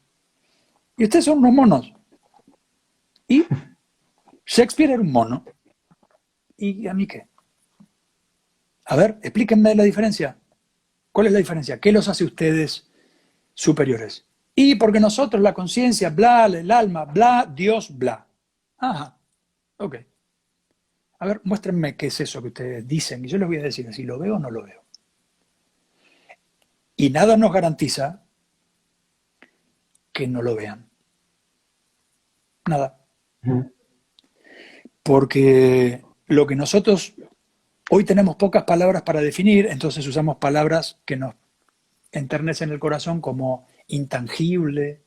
y ustedes son unos monos. Y Shakespeare era un mono. ¿Y a mí qué? A ver, explíquenme la diferencia. ¿Cuál es la diferencia? ¿Qué los hace ustedes superiores? Y porque nosotros, la conciencia, bla, el alma, bla, Dios, bla. Ajá, ok. A ver, muéstrenme qué es eso que ustedes dicen y yo les voy a decir si lo veo o no lo veo. Y nada nos garantiza que no lo vean. Nada. Porque lo que nosotros hoy tenemos pocas palabras para definir, entonces usamos palabras que nos enternecen el corazón como intangible,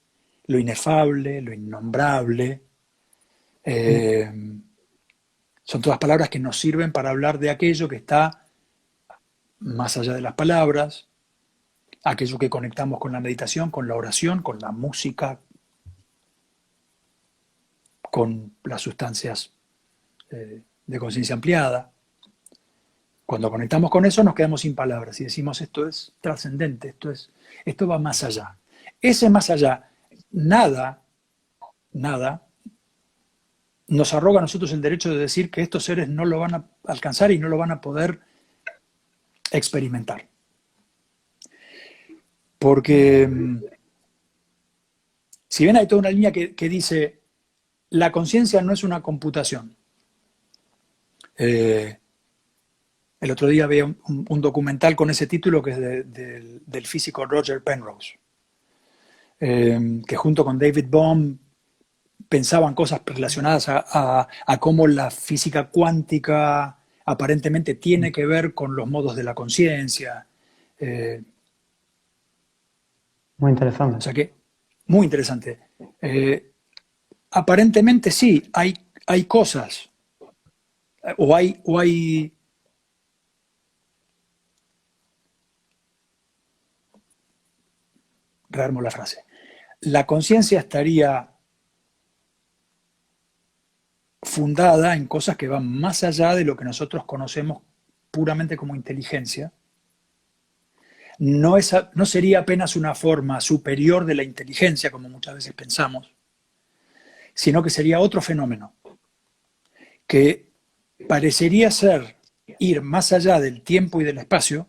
lo inefable, lo innombrable. Son todas palabras que nos sirven para hablar de aquello que está más allá de las palabras, aquello que conectamos con la meditación, con la oración, con la música, con las sustancias de conciencia ampliada. Cuando conectamos con eso nos quedamos sin palabras y decimos esto es trascendente, esto va más allá. Ese más allá, nada nos arroga a nosotros el derecho de decir que estos seres no lo van a alcanzar y no lo van a poder experimentar. Porque si bien hay toda una línea que dice la conciencia no es una computación. El otro día veía un documental con ese título que es del físico Roger Penrose, que junto con David Bohm pensaban cosas relacionadas a cómo la física cuántica aparentemente tiene que ver con los modos de la conciencia. Muy interesante. O sea que, muy interesante. Aparentemente sí, hay cosas, o hay rearmo la frase. La conciencia estaría fundada en cosas que van más allá de lo que nosotros conocemos puramente como inteligencia. No sería apenas una forma superior de la inteligencia, como muchas veces pensamos, sino que sería otro fenómeno, que parecería ir más allá del tiempo y del espacio,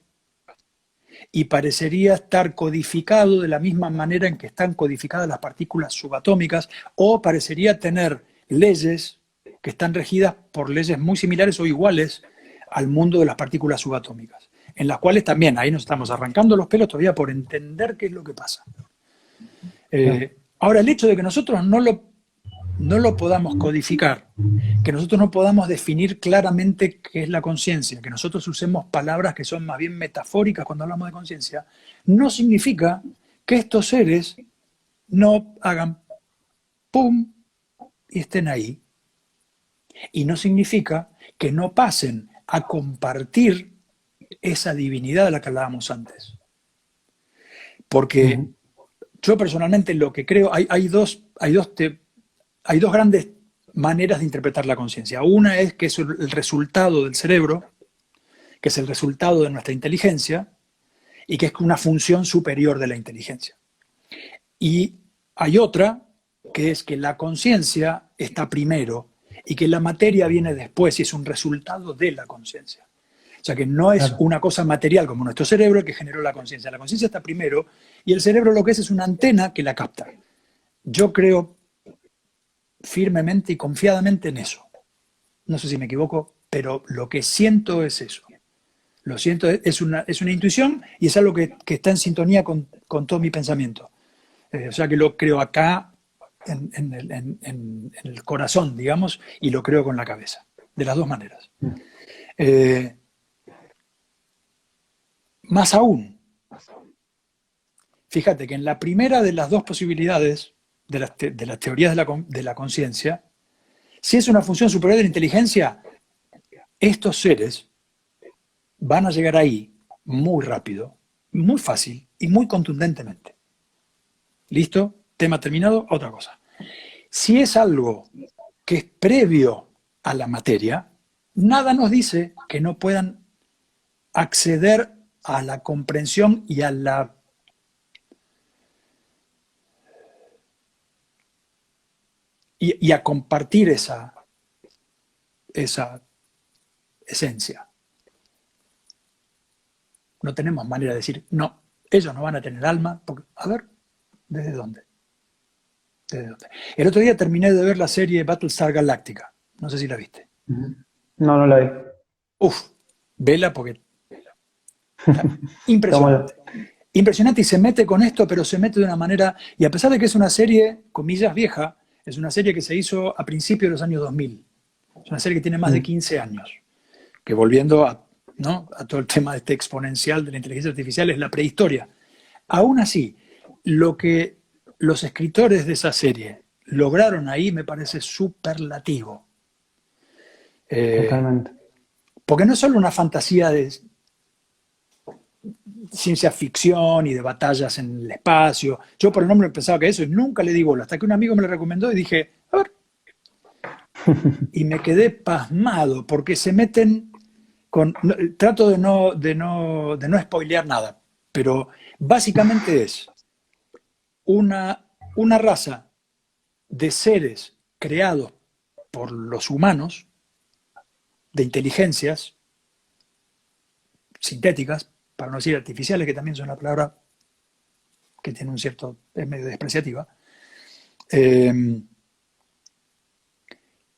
y parecería estar codificado de la misma manera en que están codificadas las partículas subatómicas, o parecería tener leyes que están regidas por leyes muy similares o iguales al mundo de las partículas subatómicas, en las cuales también ahí nos estamos arrancando los pelos todavía por entender qué es lo que pasa. Ahora, el hecho de que nosotros no lo podamos codificar, que nosotros no podamos definir claramente qué es la conciencia, que nosotros usemos palabras que son más bien metafóricas cuando hablamos de conciencia, no significa que estos seres no hagan pum y estén ahí. Y no significa que no pasen a compartir esa divinidad de la que hablábamos antes. Porque yo personalmente lo que creo, hay dos grandes maneras de interpretar la conciencia. Una es que es el resultado del cerebro, que es el resultado de nuestra inteligencia, y que es una función superior de la inteligencia. Y hay otra, que es que la conciencia está primero y que la materia viene después y es un resultado de la conciencia. O sea que no es una cosa material como nuestro cerebro que generó la conciencia. La conciencia está primero y el cerebro lo que es una antena que la capta. Yo creo firmemente y confiadamente en eso. No sé si me equivoco, pero lo que siento es eso. Lo siento, es una intuición y es algo que está en sintonía con todo mi pensamiento. O sea que lo creo acá en el corazón, digamos, y lo creo con la cabeza, de las dos maneras. Más aún, fíjate que en la primera de las dos posibilidades de las teorías de la conciencia, si es una función superior de la inteligencia, estos seres van a llegar ahí muy rápido, muy fácil y muy contundentemente. ¿Listo? Tema terminado, otra cosa. Si es algo que es previo a la materia, nada nos dice que no puedan acceder a la comprensión y a compartir esa esencia. No tenemos manera de decir, no, ellos no van a tener alma, porque, a ver, ¿desde dónde? ¿Desde dónde? El otro día terminé de ver la serie Battlestar Galactica, no sé si la viste. No la vi. Uf, vela porque... Impresionante. Impresionante y se mete con esto, pero se mete de una manera... Y a pesar de que es una serie, comillas, vieja, es una serie que se hizo a principios de los años 2000. Es una serie que tiene más de 15 años. Que volviendo a todo el tema exponencial de la inteligencia artificial es la prehistoria. Aún así, lo que los escritores de esa serie lograron ahí me parece superlativo. Totalmente. Porque no es solo una fantasía de ciencia ficción y de batallas en el espacio. Yo por el nombre pensaba que eso y nunca le di bola, hasta que un amigo me lo recomendó y dije, a ver. Y me quedé pasmado porque se meten con... Trato de no spoilear nada, pero básicamente es una raza de seres creados por los humanos, de inteligencias sintéticas, para no decir artificiales, que también son una palabra que tiene un cierto, es medio despreciativa,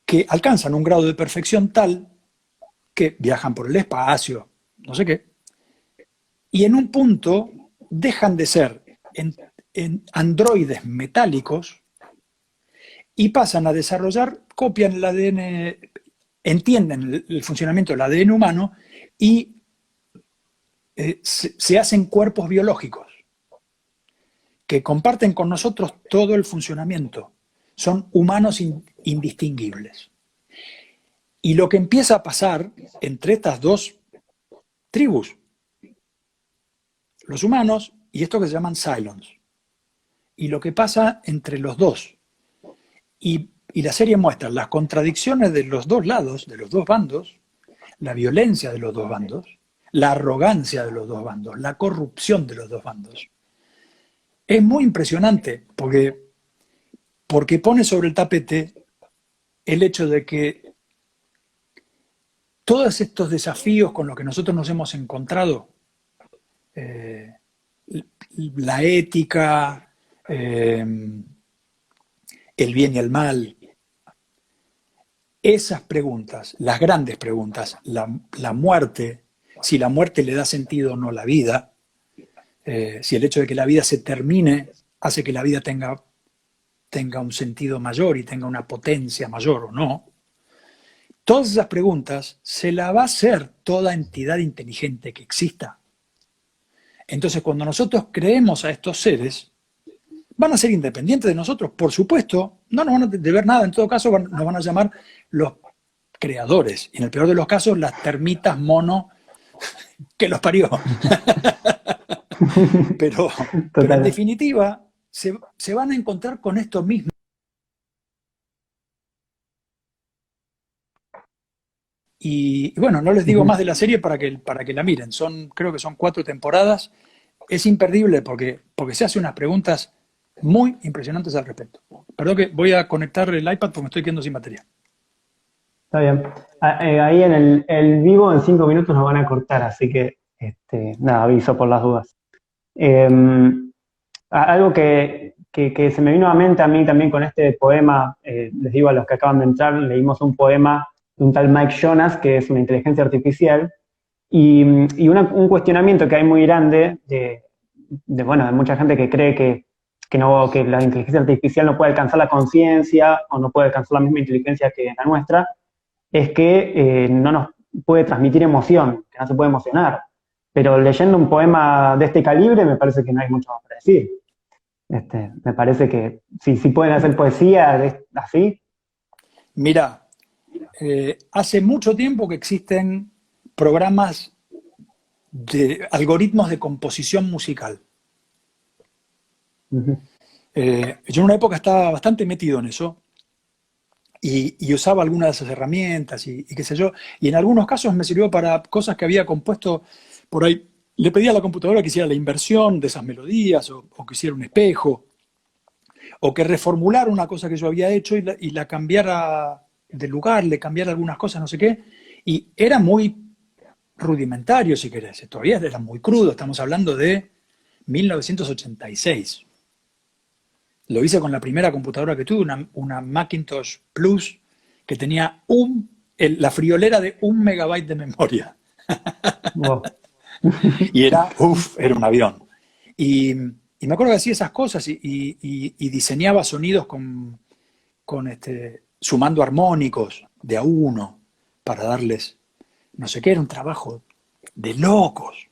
que alcanzan un grado de perfección tal que viajan por el espacio, no sé qué, y en un punto dejan de ser en androides metálicos y pasan a desarrollar, copian el ADN, entienden el funcionamiento del ADN humano y se hacen cuerpos biológicos que comparten con nosotros todo el funcionamiento. Son humanos indistinguibles. Y lo que empieza a pasar entre estas dos tribus, los humanos y esto que se llaman Cylons, y lo que pasa entre los dos. Y la serie muestra las contradicciones de los dos lados, de los dos bandos, la violencia de los dos bandos, la arrogancia de los dos bandos, la corrupción de los dos bandos. Es muy impresionante porque pone sobre el tapete el hecho de que todos estos desafíos con los que nosotros nos hemos encontrado, la ética, el bien y el mal, esas preguntas, las grandes preguntas, la muerte, si la muerte le da sentido o no a la vida, si el hecho de que la vida se termine hace que la vida tenga un sentido mayor y tenga una potencia mayor o no. Todas esas preguntas se las va a hacer toda entidad inteligente que exista. Entonces, cuando nosotros creemos a estos seres, van a ser independientes de nosotros, por supuesto, no nos van a deber nada, en todo caso nos van a llamar los creadores, y en el peor de los casos, las termitas mono que los parió. pero en definitiva, se van a encontrar con esto mismo. Y bueno, no les digo más de la serie para que la miren. Creo que son 4 temporadas. Es imperdible porque se hace unas preguntas muy impresionantes al respecto. Perdón que voy a conectar el iPad porque me estoy quedando sin batería. Está bien. Ahí en el vivo en 5 minutos nos van a cortar, así que nada, aviso por las dudas. Algo que se me vino a mente a mí también con este poema, les digo a los que acaban de entrar, leímos un poema de un tal Mike Jonas, que es una inteligencia artificial, y un cuestionamiento que hay muy grande bueno, de mucha gente que cree que la inteligencia artificial no puede alcanzar la conciencia o no puede alcanzar la misma inteligencia que la nuestra, es que no nos puede transmitir emoción, que no se puede emocionar. Pero leyendo un poema de este calibre me parece que no hay mucho más para decir. Me parece que si pueden hacer poesía así. Mira, hace mucho tiempo que existen programas de algoritmos de composición musical. Uh-huh. Yo en una época estaba bastante metido en eso y usaba algunas de esas herramientas y qué sé yo, y en algunos casos me sirvió para cosas que había compuesto por ahí. Le pedí a la computadora que hiciera la inversión de esas melodías o que hiciera un espejo o que reformulara una cosa que yo había hecho y la cambiara de lugar, le cambiara algunas cosas, no sé qué, y era muy rudimentario, si querés, todavía era muy crudo, estamos hablando de 1986. Lo hice con la primera computadora que tuve, una Macintosh Plus, que tenía la friolera de 1 megabyte de memoria. Wow. Y era un avión. Y me acuerdo que hacía esas cosas y diseñaba sonidos sumando armónicos de a uno para darles, no sé qué, era un trabajo de locos.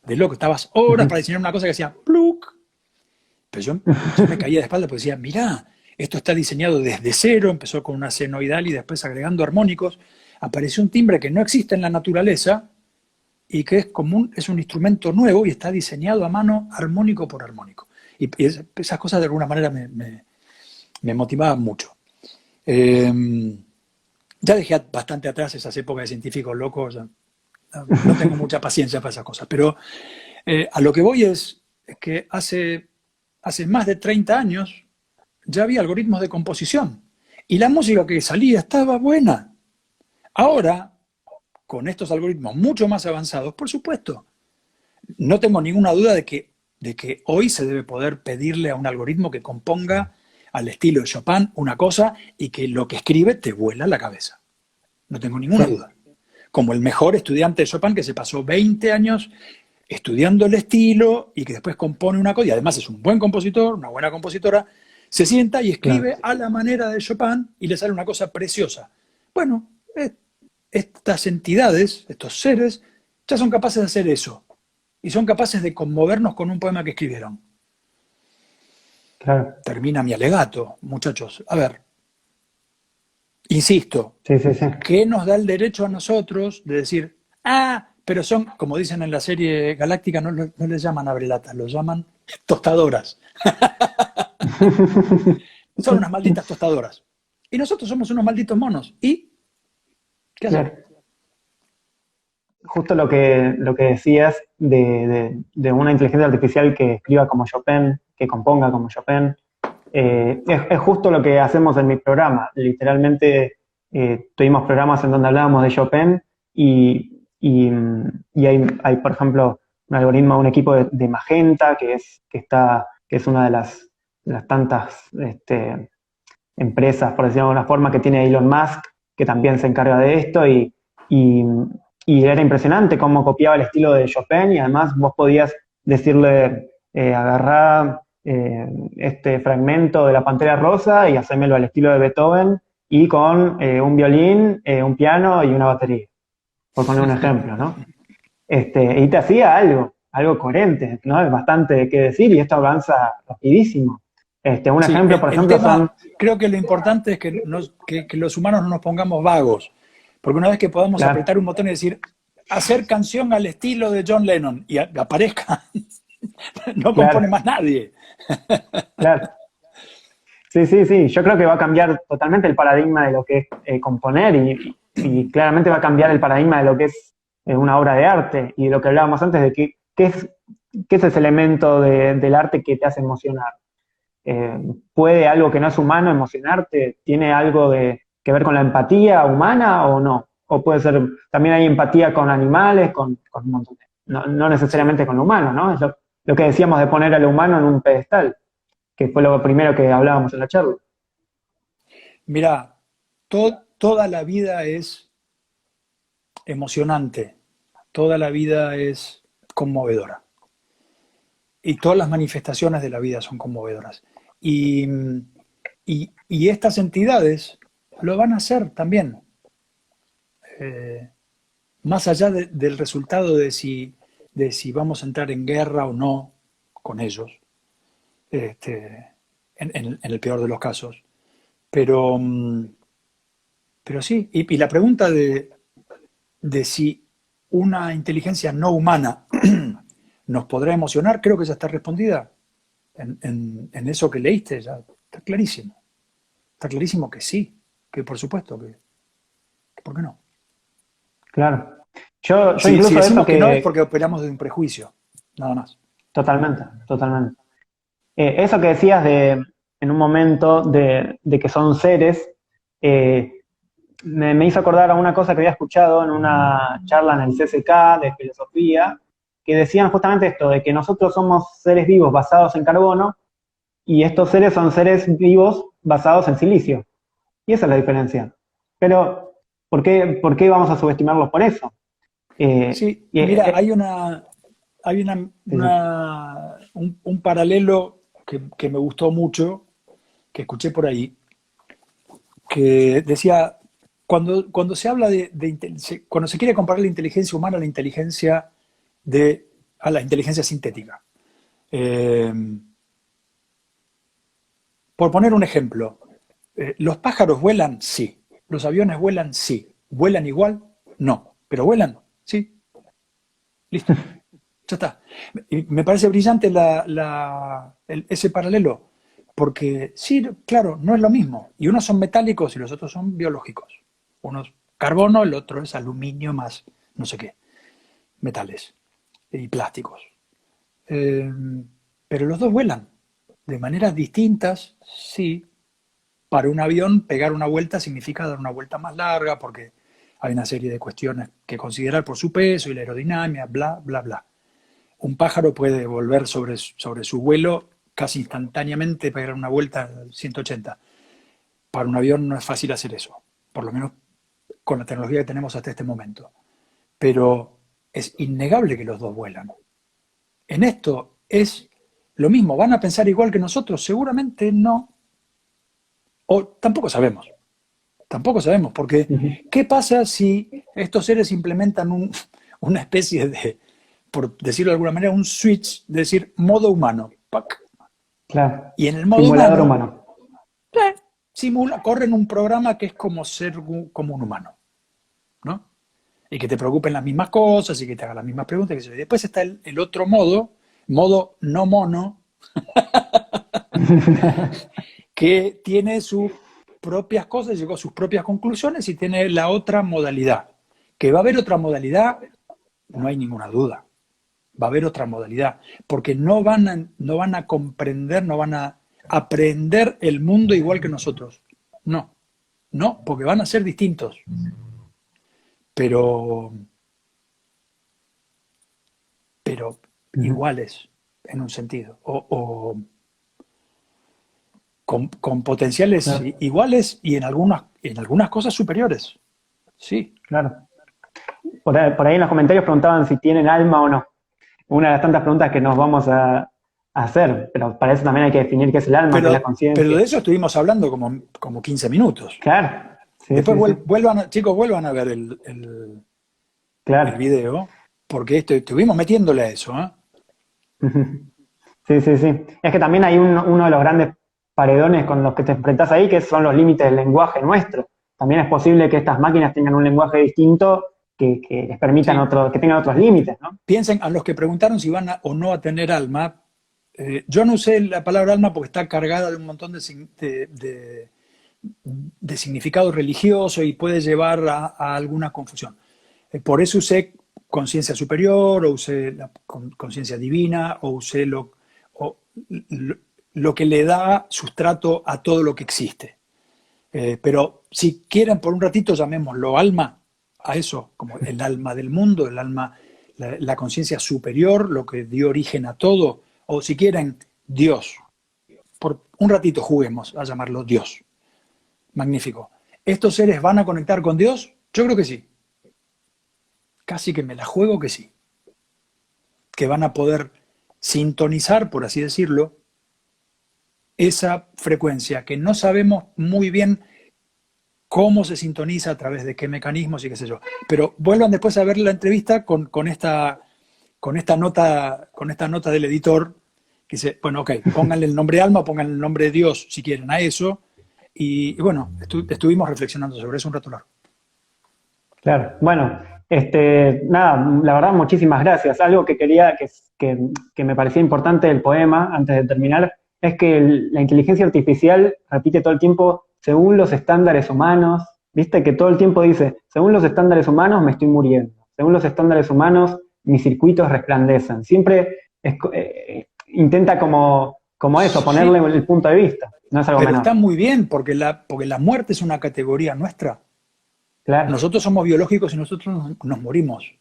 Estabas horas para diseñar una cosa que hacía pluk. Pero yo me caía de espalda porque decía, mirá, esto está diseñado desde cero, empezó con una senoidal y después agregando armónicos. Apareció un timbre que no existe en la naturaleza y que es un instrumento nuevo y está diseñado a mano armónico por armónico. Y esas cosas de alguna manera me motivaban mucho. Ya dejé bastante atrás esas épocas de científicos locos, no tengo mucha paciencia para esas cosas, pero a lo que voy es que hace más de 30 años ya había algoritmos de composición y la música que salía estaba buena. Ahora, con estos algoritmos mucho más avanzados, por supuesto, no tengo ninguna duda de que hoy se debe poder pedirle a un algoritmo que componga al estilo de Chopin una cosa y que lo que escribe te vuela la cabeza. No tengo ninguna duda. Como el mejor estudiante de Chopin que se pasó 20 años estudiando el estilo y que después compone una cosa, y además es un buen compositor, una buena compositora, se sienta y escribe a la manera de Chopin y le sale una cosa preciosa. Bueno, estas entidades, estos seres, ya son capaces de hacer eso. Y son capaces de conmovernos con un poema que escribieron. Claro. Termina mi alegato, muchachos. A ver, insisto, Sí. ¿qué nos da el derecho a nosotros de decir, pero son, como dicen en la serie Galáctica, no les llaman abrelatas, los llaman tostadoras. Son unas malditas tostadoras. Y nosotros somos unos malditos monos. ¿Y qué hacemos? Claro. Justo lo que decías de una inteligencia artificial que escriba como Chopin, que componga como Chopin, es justo lo que hacemos en mi programa. Literalmente tuvimos programas en donde hablábamos de Chopin y hay, por ejemplo, un algoritmo, un equipo de Magenta, que es una de las tantas empresas, por decirlo de alguna forma, que tiene Elon Musk, que también se encarga de esto, y era impresionante cómo copiaba el estilo de Chopin, y además vos podías decirle, agarrá este fragmento de la Pantera Rosa y hacémelo al estilo de Beethoven, y con un violín, un piano y una batería, por poner un ejemplo, ¿no? Y te hacía algo coherente, ¿no? Es bastante que decir, y esto avanza rapidísimo. Un ejemplo, por ejemplo, creo que lo importante es que los humanos no nos pongamos vagos, porque una vez que podamos apretar un botón y decir, hacer canción al estilo de John Lennon, y aparezca, no compone más nadie. Claro. Sí, yo creo que va a cambiar totalmente el paradigma de lo que es componer, y claramente va a cambiar el paradigma de lo que es una obra de arte y de lo que hablábamos antes de qué es ese elemento del arte que te hace emocionar. ¿Puede algo que no es humano emocionarte? ¿Tiene algo que ver con la empatía humana o no? O puede ser, también hay empatía con animales, con un montón no necesariamente con lo humano, ¿no? Es lo que decíamos de poner a lo humano en un pedestal, que fue lo primero que hablábamos en la charla. Mira, toda la vida es emocionante, toda la vida es conmovedora y todas las manifestaciones de la vida son conmovedoras. Y, y estas entidades lo van a hacer también, más allá del resultado de si vamos a entrar en guerra o no con ellos, en el peor de los casos. Pero, pero sí, y la pregunta de si una inteligencia no humana nos podrá emocionar, creo que ya está respondida en eso que leíste, ya está clarísimo. Está clarísimo que sí, que por supuesto que ¿por qué no? Claro. Yo Si incluso eso decimos que no es porque operamos de un prejuicio, nada más. Totalmente, totalmente. Eso que decías en un momento de que son seres, me hizo acordar a una cosa que había escuchado en una charla en el CCK de filosofía, que decían justamente esto, de que nosotros somos seres vivos basados en carbono y estos seres son seres vivos basados en silicio. Y esa es la diferencia. Pero, ¿por qué vamos a subestimarlos por eso? Sí, Y, mira, eh, hay un paralelo que me gustó mucho, que escuché por ahí, que decía, cuando se habla cuando se quiere comparar la inteligencia humana a la inteligencia a la inteligencia sintética. Eh, por poner un ejemplo, ¿los pájaros vuelan? Sí. ¿Los aviones vuelan? Sí. ¿Vuelan igual? No. ¿Pero vuelan? Sí. Listo. Ya está. Y me parece brillante ese paralelo, porque sí, claro, no es lo mismo. Y unos son metálicos y los otros son biológicos. Uno es carbono, el otro es aluminio más no sé qué, metales y plásticos. Eh, pero los dos vuelan de maneras distintas, sí. Para un avión, pegar una vuelta significa dar una vuelta más larga porque hay una serie de cuestiones que considerar por su peso y la aerodinámica, bla, bla, bla. Un pájaro puede volver sobre su vuelo casi instantáneamente, pegar una vuelta a 180. Para un avión no es fácil hacer eso, por lo menos con la tecnología que tenemos hasta este momento. Pero es innegable que los dos vuelan. En esto es lo mismo. ¿Van a pensar igual que nosotros? Seguramente no. O tampoco sabemos. Tampoco sabemos, porque ¿qué pasa si estos seres implementan una especie de, por decirlo de alguna manera, un switch, de decir modo humano? ¡Pac! claro, Y en el modo simulador humano, humano. corren un programa que es como ser como un humano, ¿no? Y que te preocupen las mismas cosas y que te hagan las mismas preguntas. Y después está el otro modo no mono, que tiene sus propias cosas, llegó a sus propias conclusiones y tiene la otra modalidad. Que va a haber otra modalidad, no hay ninguna duda. Va a haber otra modalidad, porque no van a comprender, no van a aprender el mundo igual que nosotros. No, no, porque van a ser distintos, pero, pero iguales en un sentido, o con potenciales Claro, iguales y en algunas cosas superiores. Sí. claro. Por ahí en los comentarios preguntaban si tienen alma o no. Una de las tantas preguntas que nos vamos a hacer, pero para eso también hay que definir qué es el alma, qué es la Pero conciencia. de eso estuvimos hablando como 15 minutos. Claro, sí, Después sí, sí, chicos, vuelvan a ver el claro. video, porque estuvimos metiéndole a eso. ¿Eh? Sí, sí, sí. Es que también hay uno de los grandes paredones con los que te enfrentás ahí, que son los límites del lenguaje nuestro. También es posible que estas máquinas tengan un lenguaje distinto que les permitan Sí. que tengan otros límites, ¿no? Piensen, a los que preguntaron si o no a tener alma, yo no usé la palabra alma porque está cargada de un montón de significado religioso y puede llevar a alguna confusión. Por eso usé conciencia superior, o usé la conciencia divina, o usé lo que le da sustrato a todo lo que existe. Pero si quieren por un ratito llamémoslo alma, a eso, como el alma del mundo, el alma, la conciencia superior, lo que dio origen a todo, o si quieren Dios. Por un ratito juguemos a llamarlo Dios. Magnífico. ¿Estos seres van a conectar con Dios? Yo creo que sí. Casi que me la juego que sí. Que van a poder sintonizar, por así decirlo, esa frecuencia que no sabemos muy bien cómo se sintoniza, a través de qué mecanismos y qué sé yo. Pero vuelvan después a ver la entrevista con esta nota del editor que dice, bueno, ok, pónganle el nombre alma, pónganle el nombre de Dios si quieren a eso. Y bueno, estuvimos reflexionando sobre eso un rato largo. Claro, bueno, nada, la verdad, muchísimas gracias. Algo que quería, que me parecía importante del poema, antes de terminar, es que la inteligencia artificial repite todo el tiempo, según los estándares humanos, viste que todo el tiempo dice, según los estándares humanos me estoy muriendo, según los estándares humanos mis circuitos resplandecen. Siempre intenta como eso, ponerle Sí, el punto de vista, no es algo pero menor. está muy bien, porque la muerte es una categoría nuestra. Claro, Nosotros somos biológicos y nosotros nos morimos.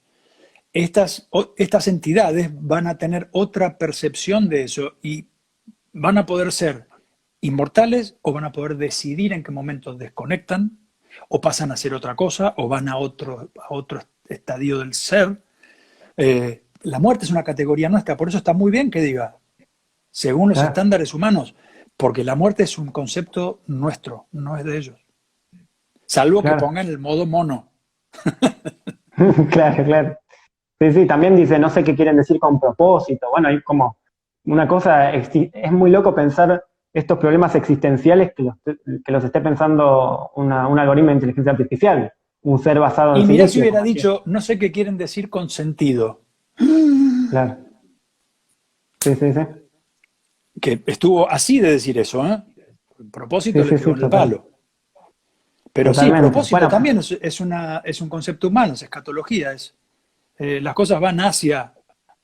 Estas entidades van a tener otra percepción de eso y van a poder ser inmortales, o van a poder decidir en qué momento desconectan o pasan a ser otra cosa o van a otro estadio del ser. La muerte es una categoría nuestra, por eso está muy bien que diga, según los claro, estándares humanos, porque la muerte es un concepto nuestro, no es de ellos. Salvo que claro. pongan el modo mono. Claro, claro. Sí, sí, también dice, no sé qué quieren decir con propósito. Bueno, hay como una cosa, es muy loco pensar estos problemas existenciales que los esté pensando un algoritmo de inteligencia artificial, un ser basado en Y sí mirá si líquido, hubiera como decía. dicho, no sé qué quieren decir con sentido, Claro, sí, sí, sí. que estuvo así de decir eso, ¿eh? El propósito Sí, le sí, pegó sí, en el palo. Pero sí, totalmente. propósito Bueno, también es un concepto humano, es escatología. Las cosas van hacia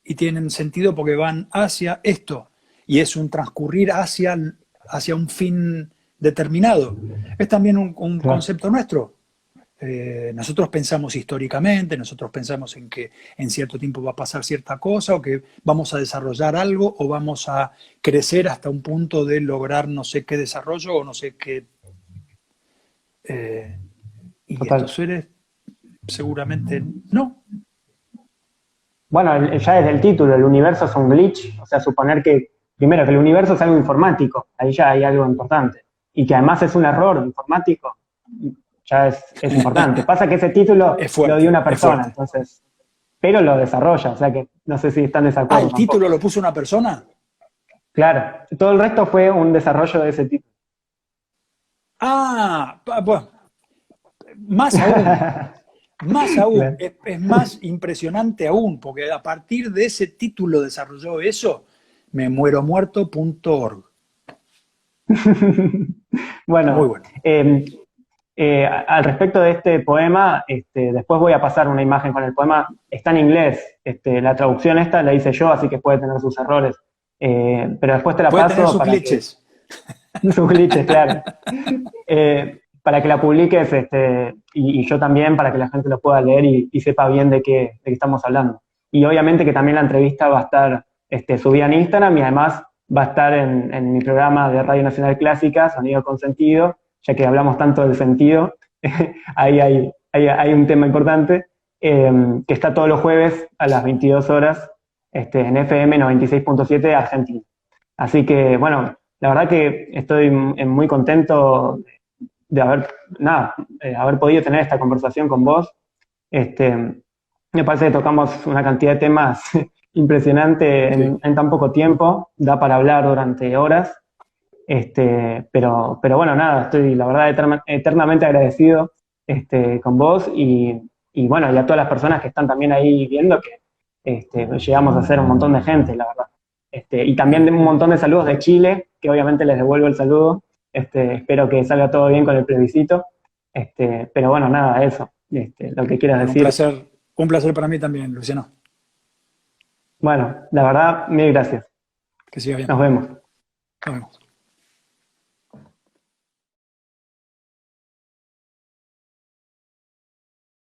y tienen sentido porque van hacia esto. Y es un transcurrir hacia un fin determinado. Es también un claro, concepto nuestro. Nosotros pensamos históricamente, nosotros pensamos en que en cierto tiempo va a pasar cierta cosa, o que vamos a desarrollar algo, o vamos a crecer hasta un punto de lograr no sé qué desarrollo o no sé qué. eh, y estos total. seres seguramente no. Bueno, ya desde el título, el universo es un glitch, o sea, suponer que, primero, que el universo es algo informático, ahí ya hay algo importante, y que además es un error informático, ya es importante. Pasa que ese título Es lo dio fuerte, una es persona, fuerte. entonces, pero lo desarrolla, o sea que no sé si están en Ah, desacuerdo ¿el título tampoco. lo puso una persona? Claro, todo el resto fue un desarrollo de ese título. Ah, bueno, más aún, más aún, Claro. es más impresionante aún, porque a partir de ese título desarrolló eso, memueromuerto.org. Muy Bueno, bueno. al respecto de este poema, después voy a pasar una imagen con el poema. Está en inglés, la traducción esta la hice yo, así que puede tener sus errores. Pero después te la Puede tener paso sus para que, glitches. sus glitches, claro. Para que la publiques y yo también, para que la gente lo pueda leer y sepa bien de qué estamos hablando. Y obviamente que también la entrevista va a estar subida en Instagram y además va a estar en mi programa de Radio Nacional Clásica, Sonido con Sentido, ya que hablamos tanto del sentido, ahí hay un tema importante, que está todos los jueves a las 22 horas en FM 96.7 Argentina. Así que, bueno, la verdad que estoy muy contento de haber podido tener esta conversación con vos. Este, Me parece que tocamos una cantidad de temas impresionante Sí. en tan poco tiempo, da para hablar durante horas. Pero bueno, nada, estoy la verdad eternamente agradecido con vos y bueno, y a todas las personas que están también ahí viendo que llegamos a ser un montón de gente, la verdad. Y también un montón de saludos de Chile, que obviamente les devuelvo el saludo. Espero que salga todo bien con el plebiscito. Pero bueno, nada, eso. Lo que quieras decir. Un placer para mí también, Luciano. Bueno, la verdad, mil gracias. Que siga bien. Nos vemos. Nos vemos.